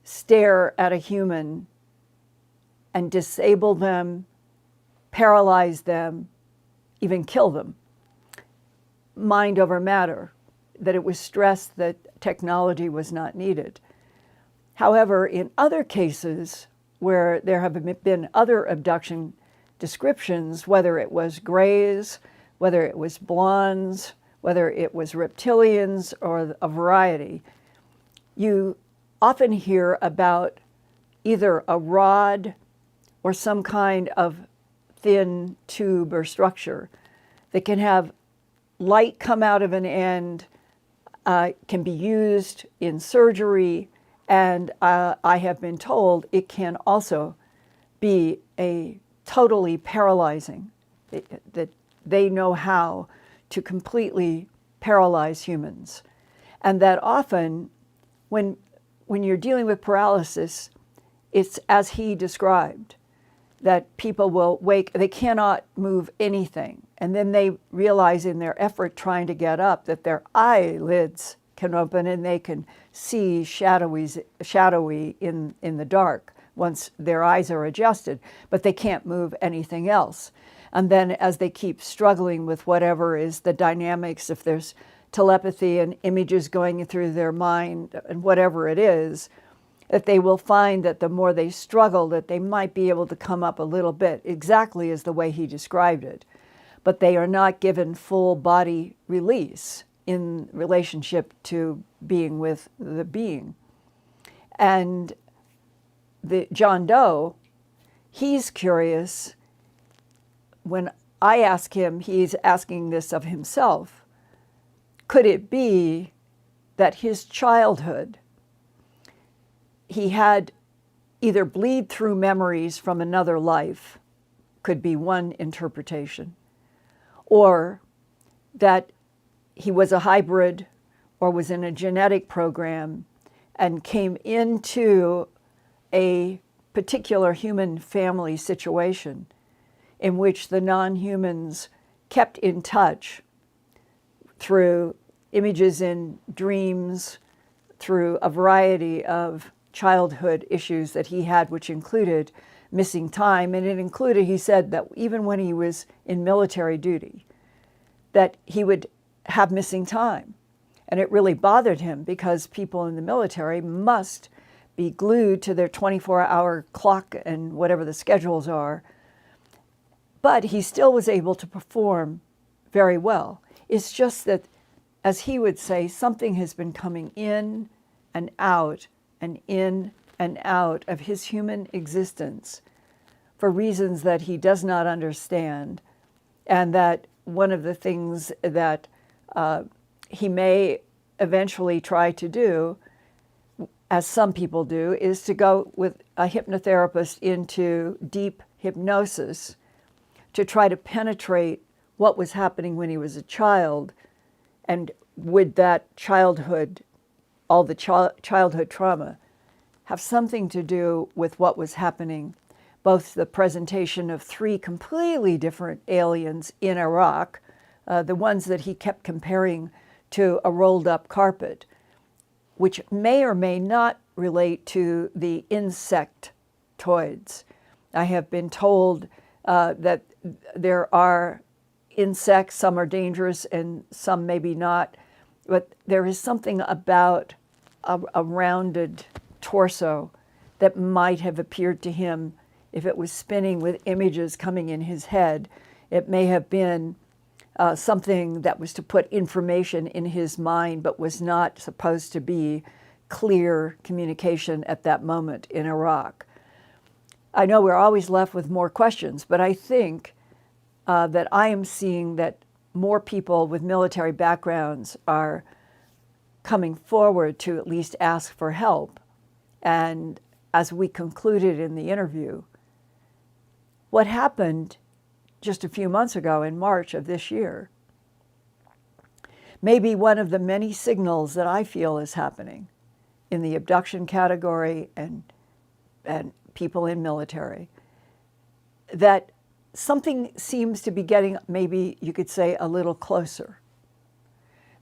stare at a human and disable them, paralyze them, even kill them. Mind over matter, that it was stressed that technology was not needed. However, in other cases where there have been other abduction descriptions, whether it was grays, whether it was blondes, whether it was reptilians, or a variety, you often hear about either a rod or some kind of thin tube or structure that can have light come out of an end, can be used in surgery, and I have been told it can also be a totally paralyzing, that they know how to completely paralyze humans. And that often when you're dealing with paralysis, it's as he described, that people will wake, they cannot move anything. And then they realize in their effort trying to get up that their eyelids can open and they can see shadowy in the dark once their eyes are adjusted, but they can't move anything else. And then as they keep struggling with whatever is the dynamics, if there's telepathy and images going through their mind and whatever it is, that they will find that the more they struggle, that they might be able to come up a little bit, exactly as the way he described it. But they are not given full body release in relationship to being with the being. And the John Doe, he's curious. When I ask him, he's asking this of himself. Could it be that his childhood, he had either bleed through memories from another life, could be one interpretation, or that he was a hybrid or was in a genetic program and came into a particular human family situation in which the non-humans kept in touch through images in dreams, through a variety of childhood issues that he had, which included missing time. And it included, he said, that even when he was in military duty, that he would have missing time. And it really bothered him because people in the military must be glued to their 24-hour clock and whatever the schedules are. But he still was able to perform very well. It's just that, as he would say, something has been coming in and out and in and out of his human existence for reasons that he does not understand, and that one of the things that he may eventually try to do, as some people do, is to go with a hypnotherapist into deep hypnosis to try to penetrate what was happening when he was a child, and would that childhood, all the childhood trauma, have something to do with what was happening, both the presentation of 3 completely different aliens in Iraq, the ones that he kept comparing to a rolled up carpet, which may or may not relate to the insectoids. I have been told that there are insects, some are dangerous and some maybe not, but there is something about a rounded torso that might have appeared to him if it was spinning with images coming in his head. It may have been something that was to put information in his mind, but was not supposed to be clear communication at that moment in Iraq. I know we're always left with more questions, but I think that I am seeing that more people with military backgrounds are coming forward to at least ask for help. And as we concluded in the interview, what happened just a few months ago in March of this year may be one of the many signals that I feel is happening in the abduction category and people in military, that something seems to be getting, maybe you could say, a little closer,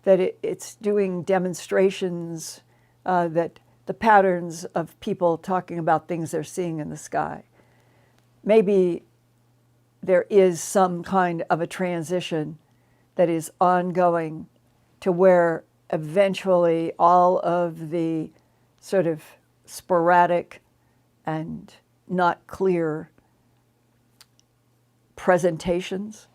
that it's doing demonstrations, that the patterns of people talking about things they're seeing in the sky. Maybe there is some kind of a transition that is ongoing to where eventually all of the sort of sporadic and not clear presentations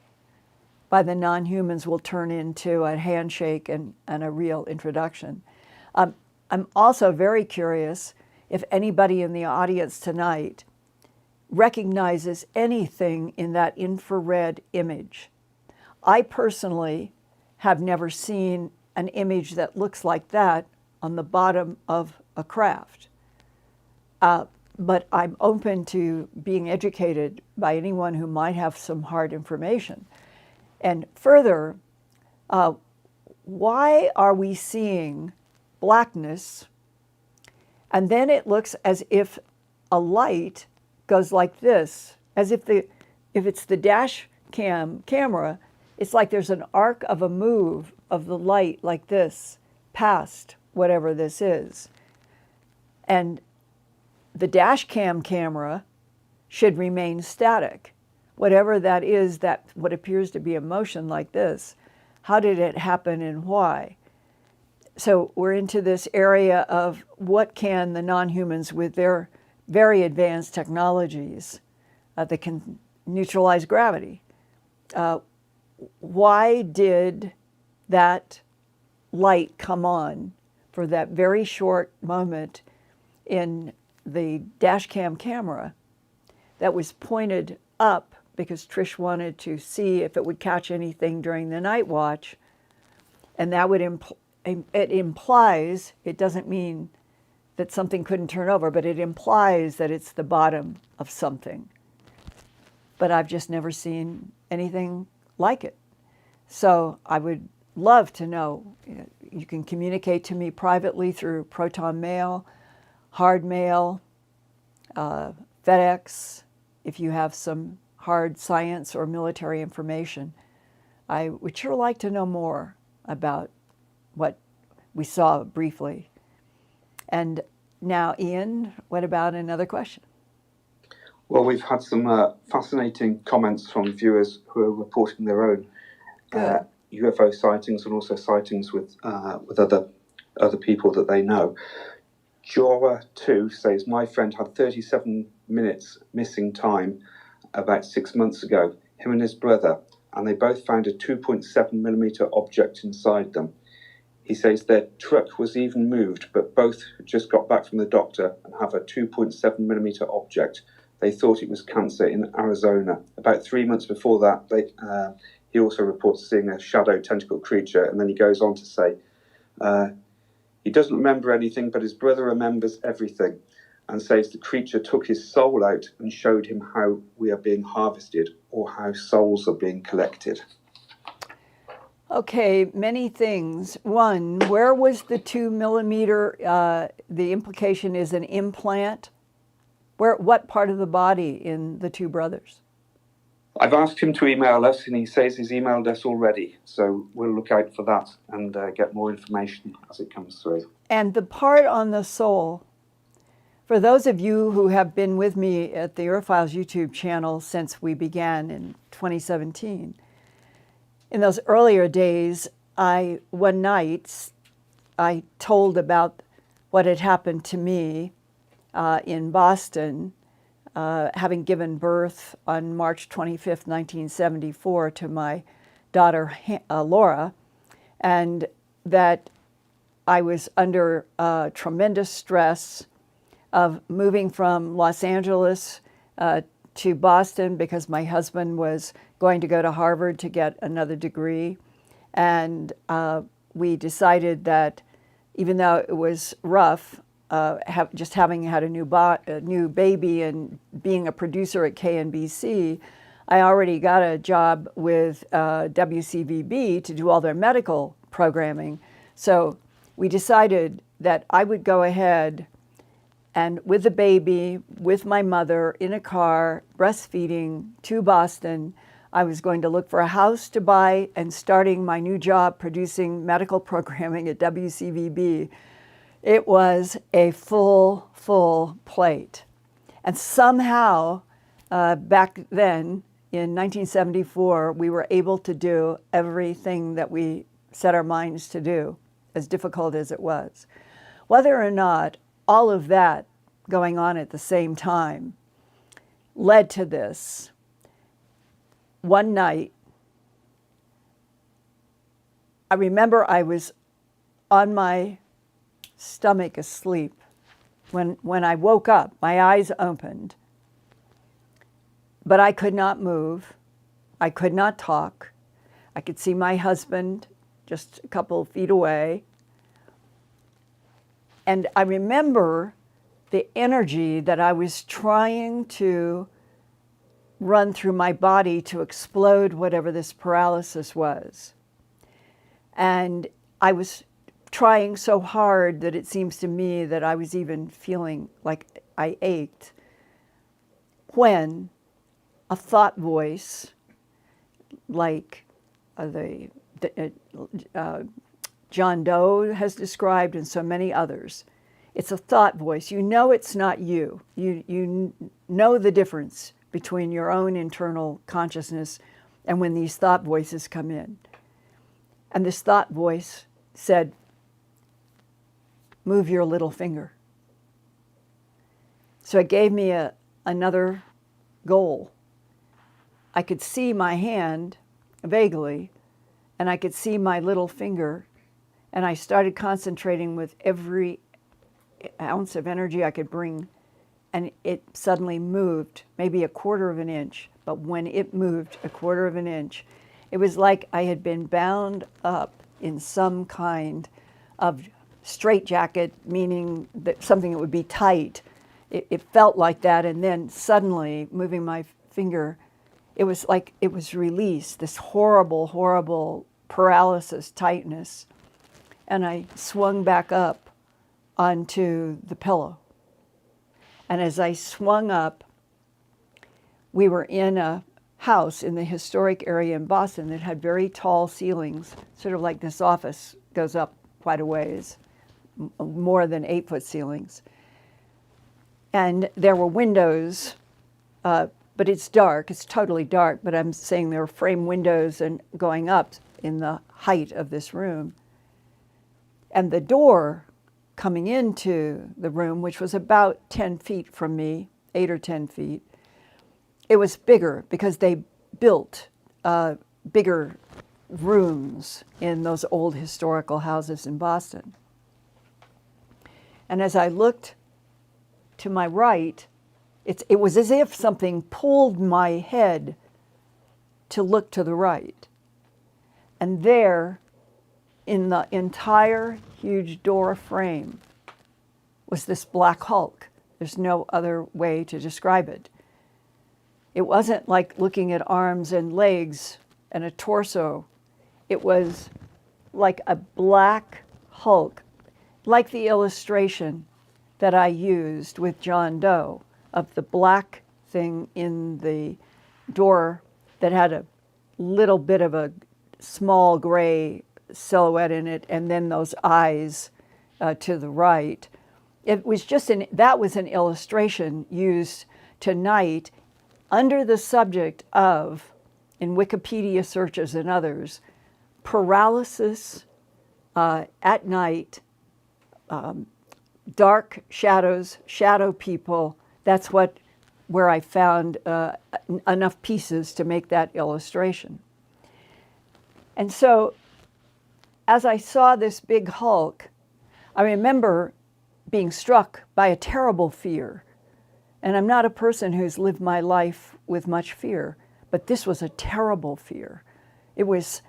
by the non-humans will turn into a handshake and a real introduction. I'm also very curious if anybody in the audience tonight recognizes anything in that infrared image. I personally have never seen an image that looks like that on the bottom of a craft. But I'm open to being educated by anyone who might have some hard information. And further, why are we seeing blackness, and then it looks as if a light goes like this, as if it's the dash cam camera, it's like there's an arc of a move of the light like this past whatever this is. And the dash cam camera should remain static. Whatever that is, that what appears to be a motion like this, how did it happen and why? So we're into this area of what can the non-humans with their very advanced technologies that can neutralize gravity. Why did that light come on for that very short moment in the dash cam camera that was pointed up because Trish wanted to see if it would catch anything during the night watch, and that would it implies, it doesn't mean that something couldn't turn over, but it implies that it's the bottom of something. But I've just never seen anything like it. So I would love to know. You can communicate to me privately through proton mail, hard mail, FedEx, if you have some hard science or military information. I would sure like to know more about what we saw briefly. And now, Ian, what about another question? Well, we've had some fascinating comments from viewers who are reporting their own UFO sightings and also sightings with other people that they know. Jora2 says, my friend had 37 minutes missing time about 6 months ago, him and his brother, and they both found a 2.7 millimeter object inside them. He says their truck was even moved, but both just got back from the doctor and have a 2.7 millimeter object. They thought it was cancer in Arizona. About 3 months before that, he also reports seeing a shadow tentacle creature, and then he goes on to say, he doesn't remember anything, but his brother remembers everything, and says the creature took his soul out and showed him how we are being harvested or how souls are being collected. Okay, many things. One, where was the 2 millimeter? The implication is an implant. What part of the body in the two brothers? I've asked him to email us, and he says he's emailed us already. So we'll look out for that and get more information as it comes through. And the part on the soul, for those of you who have been with me at the Earthfiles YouTube channel since we began in 2017, in those earlier days, one night, I told about what had happened to me in Boston, having given birth on March 25th, 1974 to my daughter, Laura, and that I was under tremendous stress of moving from Los Angeles to Boston because my husband was going to go to Harvard to get another degree. And we decided that even though it was rough, just having had a new baby and being a producer at KNBC, I already got a job with WCVB to do all their medical programming. So we decided that I would go ahead and with the baby, with my mother, in a car, breastfeeding, to Boston. I was going to look for a house to buy and starting my new job producing medical programming at WCVB. It was a full plate. And somehow, back then, in 1974, we were able to do everything that we set our minds to do, as difficult as it was. Whether or not all of that going on at the same time led to this. One night, I remember I was on my stomach asleep. When I woke up, my eyes opened, but I could not move. I could not talk. I could see my husband just a couple of feet away. And I remember the energy that I was trying to run through my body to explode whatever this paralysis was. And I was trying so hard that it seems to me that I was even feeling like I ached, when a thought voice, like John Doe has described and so many others, it's a thought voice. You know it's not you. You know the difference between your own internal consciousness and when these thought voices come in. And this thought voice said, move your little finger. So it gave me another goal. I could see my hand vaguely, and I could see my little finger, and I started concentrating with every ounce of energy I could bring, and it suddenly moved, maybe a quarter of an inch. But when it moved a quarter of an inch, it was like I had been bound up in some kind of straitjacket, meaning that something that would be tight. It felt like that, and then suddenly, moving my finger, it was like it was released, this horrible, horrible paralysis, tightness. And I swung back up onto the pillow. And as I swung up, we were in a house in the historic area in Boston that had very tall ceilings, sort of like this office goes up quite a ways, more than 8-foot ceilings. And there were windows, but it's dark, it's totally dark, but I'm saying there were frame windows and going up in the height of this room. And the door coming into the room, which was about 10 feet from me, 8 or 10 feet, it was bigger because they built bigger rooms in those old historical houses in Boston. And as I looked to my right, it was as if something pulled my head to look to the right. And there, in the entire huge door frame, was this black hulk. There's no other way to describe it. It wasn't like looking at arms and legs and a torso. It was like a black hulk, like the illustration that I used with John Doe of the black thing in the door that had a little bit of a small gray silhouette in it, and then those eyes to the right. It was just that was an illustration used tonight under the subject of, in Wikipedia searches and others, paralysis at night, dark shadows, shadow people. That's where I found enough pieces to make that illustration. And so, as I saw this big hulk, I remember being struck by a terrible fear. And I'm not a person who's lived my life with much fear, but this was a terrible fear. It was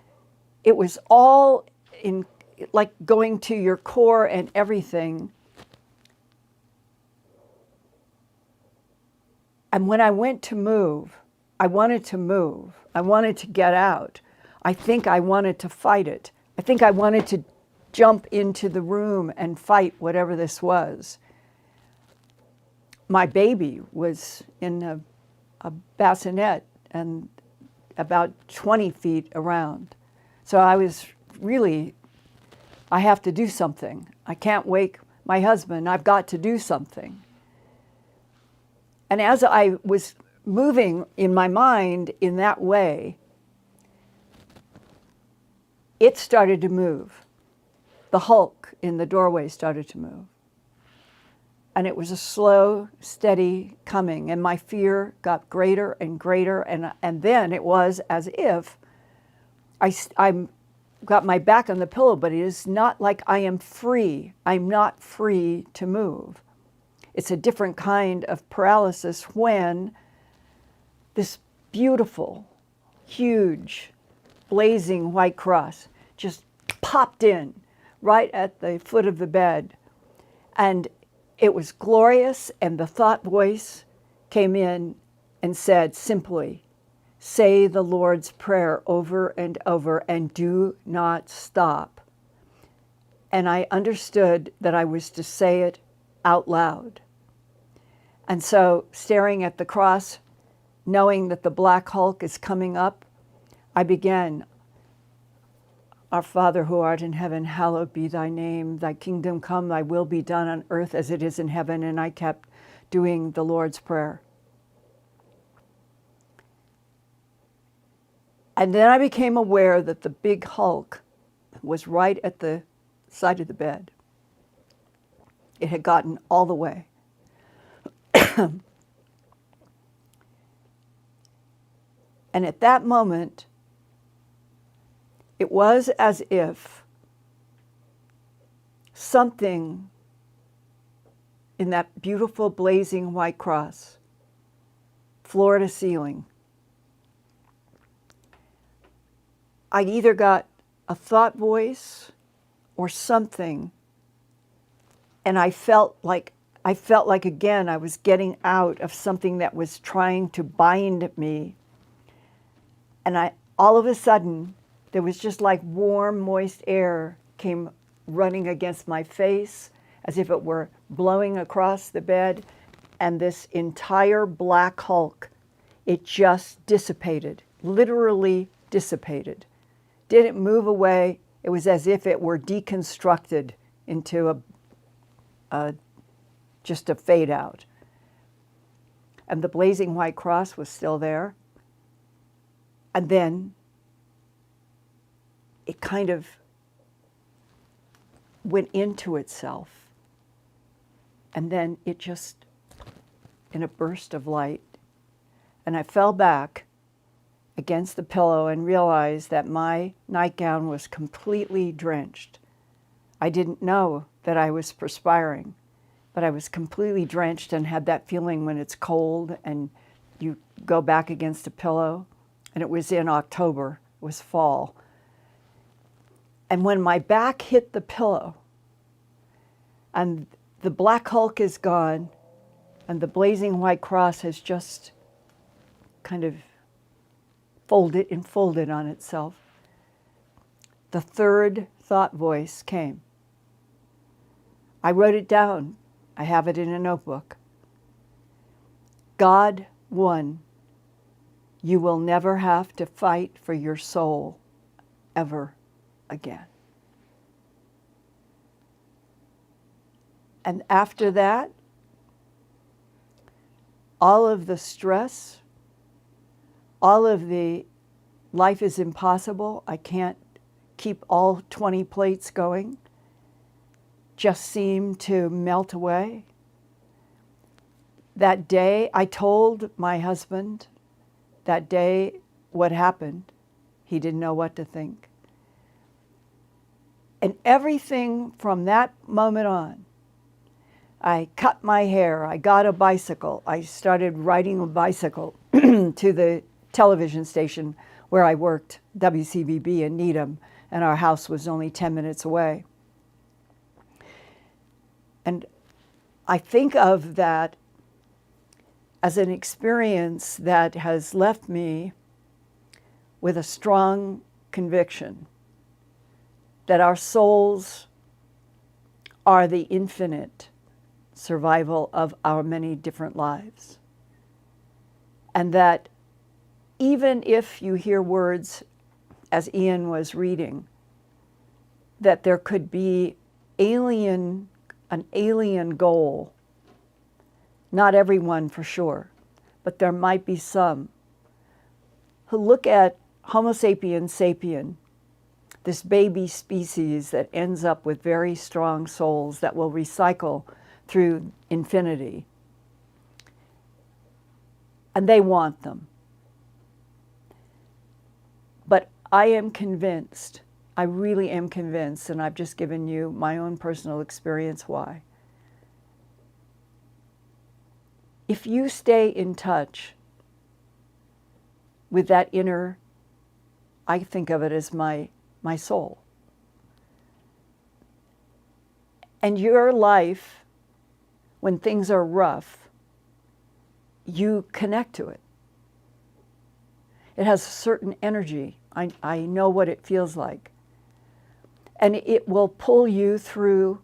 all in, like going to your core and everything. And when I went to move, I wanted to move. I wanted to get out. I think I wanted to fight it. I think I wanted to jump into the room and fight whatever this was. My baby was in a bassinet and about 20 feet around. So I was really, I have to do something. I can't wake my husband. I've got to do something. And as I was moving in my mind in that way, it started to move. The hulk in the doorway started to move. And it was a slow, steady coming, and my fear got greater and greater, and then it was as if I'm got my back on the pillow, but it is not like I am free. I'm not free to move. It's a different kind of paralysis when this beautiful, huge, blazing white cross just popped in right at the foot of the bed. And it was glorious, and the thought voice came in and said simply, say the Lord's Prayer over and over and do not stop. And I understood that I was to say it out loud. And so, staring at the cross, knowing that the black hulk is coming up, I began, Our Father who art in heaven, hallowed be thy name. Thy kingdom come, thy will be done on earth as it is in heaven. And I kept doing the Lord's Prayer. And then I became aware that the big hulk was right at the side of the bed. It had gotten all the way. And at that moment, it was as if something in that beautiful blazing white cross, floor to ceiling, I either got a thought voice or something. And I felt like again I was getting out of something that was trying to bind me. And all of a sudden, there was just like warm, moist air came running against my face as if it were blowing across the bed. And this entire black hulk, it just dissipated, literally dissipated. Didn't move away. It was as if it were deconstructed into just a fade out. And the blazing white cross was still there. And then it kind of went into itself. And then it just, in a burst of light, and I fell back against the pillow and realized that my nightgown was completely drenched. I didn't know that I was perspiring, but I was completely drenched and had that feeling when it's cold and you go back against a pillow. And it was in October, it was fall. And when my back hit the pillow and the black hulk is gone and the blazing white cross has just kind of folded on itself, the third thought voice came. I wrote it down. I have it in a notebook. God won. You will never have to fight for your soul ever again. And after that, all of the stress, all of the life is impossible, I can't keep all 20 plates going, just seemed to melt away. That day, I told my husband that day what happened. He didn't know what to think. And everything from that moment on, I cut my hair, I got a bicycle, I started riding a bicycle to the television station where I worked, WCVB in Needham, and our house was only 10 minutes away. And I think of that as an experience that has left me with a strong conviction that our souls are the infinite survival of our many different lives. And that even if you hear words, as Ian was reading, that there could be an alien goal, not everyone for sure, but there might be some who look at Homo sapiens sapien, this baby species that ends up with very strong souls that will recycle through infinity. And they want them. But I am convinced, I really am convinced, and I've just given you my own personal experience why. If you stay in touch with that inner, I think of it as my soul, and your life, when things are rough, you connect to it. It has a certain energy. I know what it feels like. And it will pull you through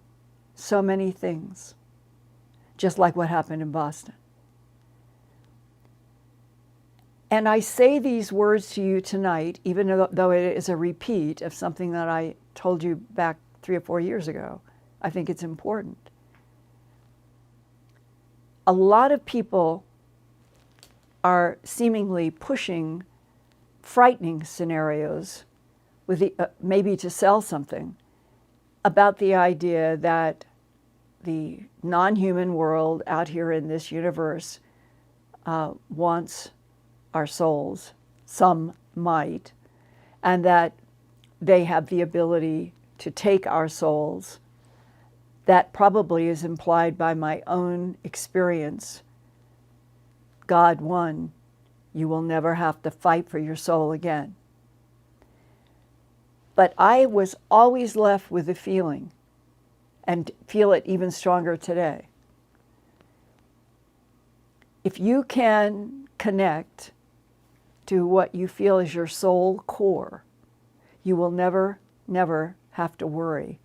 so many things, just like what happened in Boston. And I say these words to you tonight, even though it is a repeat of something that I told you back 3 or 4 years ago. I think it's important. A lot of people are seemingly pushing frightening scenarios with maybe to sell something about the idea that the non-human world out here in this universe wants our souls, some might, and that they have the ability to take our souls. That probably is implied by my own experience. God won. You will never have to fight for your soul again. But I was always left with a feeling, and feel it even stronger today. If you can connect to what you feel is your soul core, you will never, never have to worry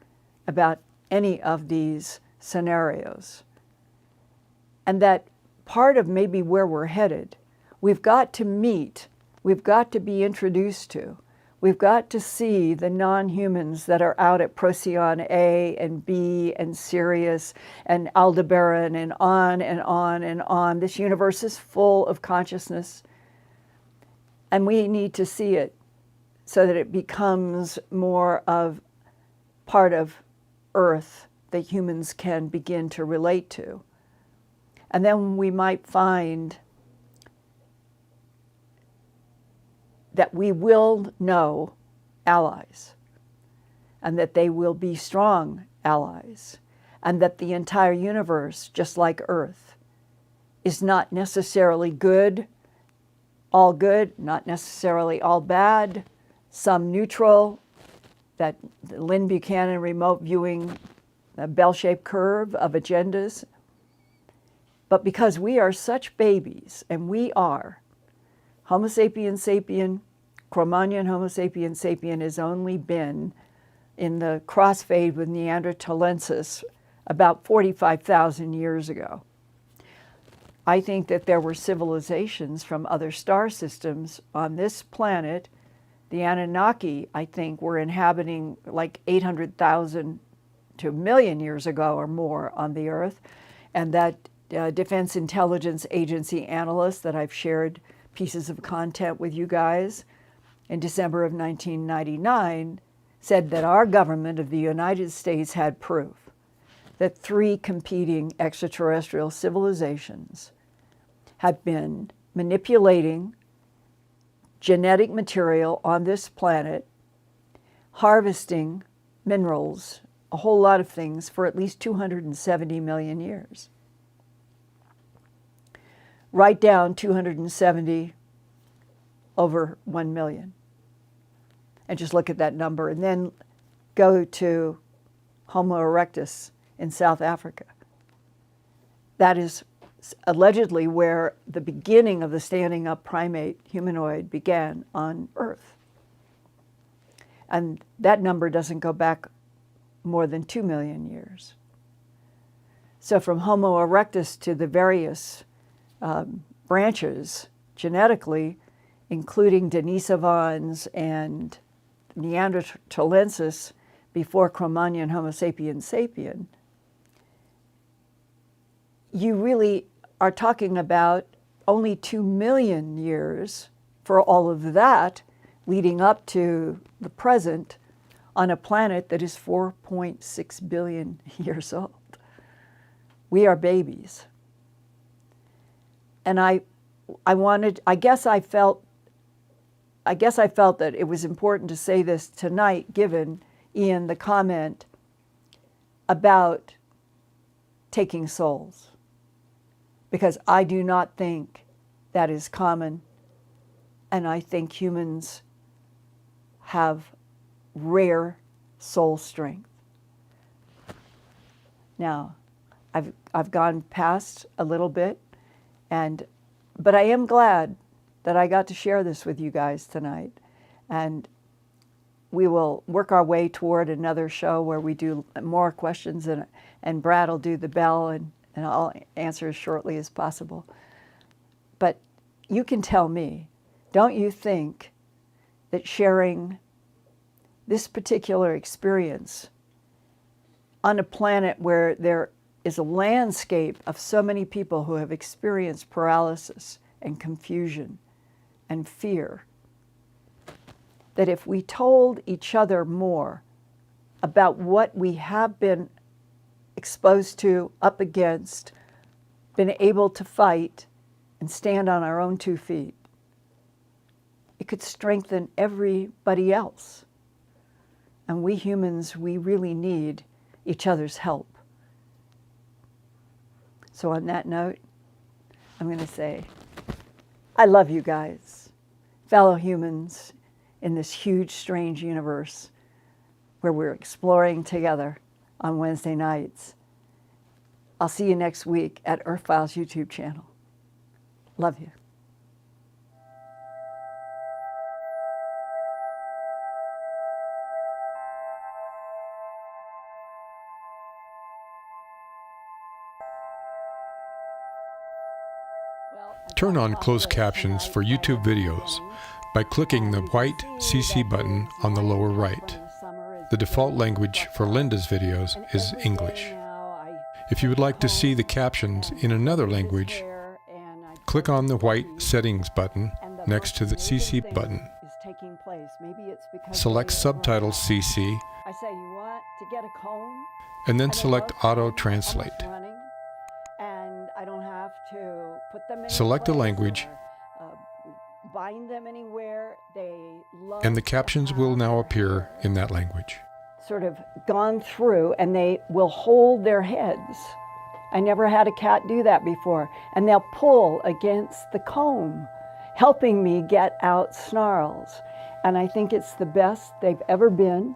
about any of these scenarios. And that part of maybe where we're headed, we've got to meet, we've got to be introduced to, we've got to see the non-humans that are out at Procyon A and B and Sirius and Aldebaran and on and on and on. This universe is full of consciousness, and we need to see it so that it becomes more of part of Earth that humans can begin to relate to. And then we might find that we will know allies, and that they will be strong allies, and that the entire universe, just like Earth, is not necessarily good, not necessarily all bad, some neutral, that Lynn Buchanan remote viewing, a bell-shaped curve of agendas. But because we are such babies, and we are, Homo sapiens sapien, Cro-Magnon Homo sapiens sapien has only been in the crossfade with Neanderthalensis about 45,000 years ago. I think that there were civilizations from other star systems on this planet. The Anunnaki, I think, were inhabiting like 800,000 to a million years ago or more on the Earth, and that Defense Intelligence Agency analyst that I've shared pieces of content with you guys in December of 1999 said that our government of the United States had proof that 3 competing extraterrestrial civilizations had been manipulating genetic material on this planet, harvesting minerals, a whole lot of things for at least 270 million years. Write down 270 over 1 million. And just look at that number, and then go to Homo erectus in South Africa. That is allegedly where the beginning of the standing up primate humanoid began on Earth. And that number doesn't go back more than 2 million years. So from Homo erectus to the various branches genetically, including Denisovans and Neanderthalensis before Cro-Magnon Homo sapiens sapien, you really are talking about only 2 million years for all of that leading up to the present on a planet that is 4.6 billion years old. We are babies. And I guess I felt that it was important to say this tonight, given, Ian, the comment about taking souls, because I do not think that is common, and I think humans have rare soul strength. Now, I've gone past a little bit, but I am glad that I got to share this with you guys tonight, and we will work our way toward another show where we do more questions, and Brad will do the bell, and I'll answer as shortly as possible. But you can tell me, don't you think that sharing this particular experience on a planet where there is a landscape of so many people who have experienced paralysis and confusion and fear, that if we told each other more about what we have been exposed to, up against, been able to fight and stand on our own 2 feet, it could strengthen everybody else. And we humans, we really need each other's help. So on that note, I'm going to say, I love you guys, fellow humans in this huge, strange universe where we're exploring together on Wednesday nights. I'll see you next week at Earthfiles YouTube channel. Love you. Turn on closed captions for YouTube videos by clicking the white CC button on the lower right. The default language for Linda's videos is English. If you would like to see the captions in another language, click on the white settings button next to the CC button. Select Subtitles CC and then select Auto Translate. Select a language, and the captions will now appear in that language. Sort of gone through, and they will hold their heads. I never had a cat do that before. And they'll pull against the comb, helping me get out snarls. And I think it's the best they've ever been.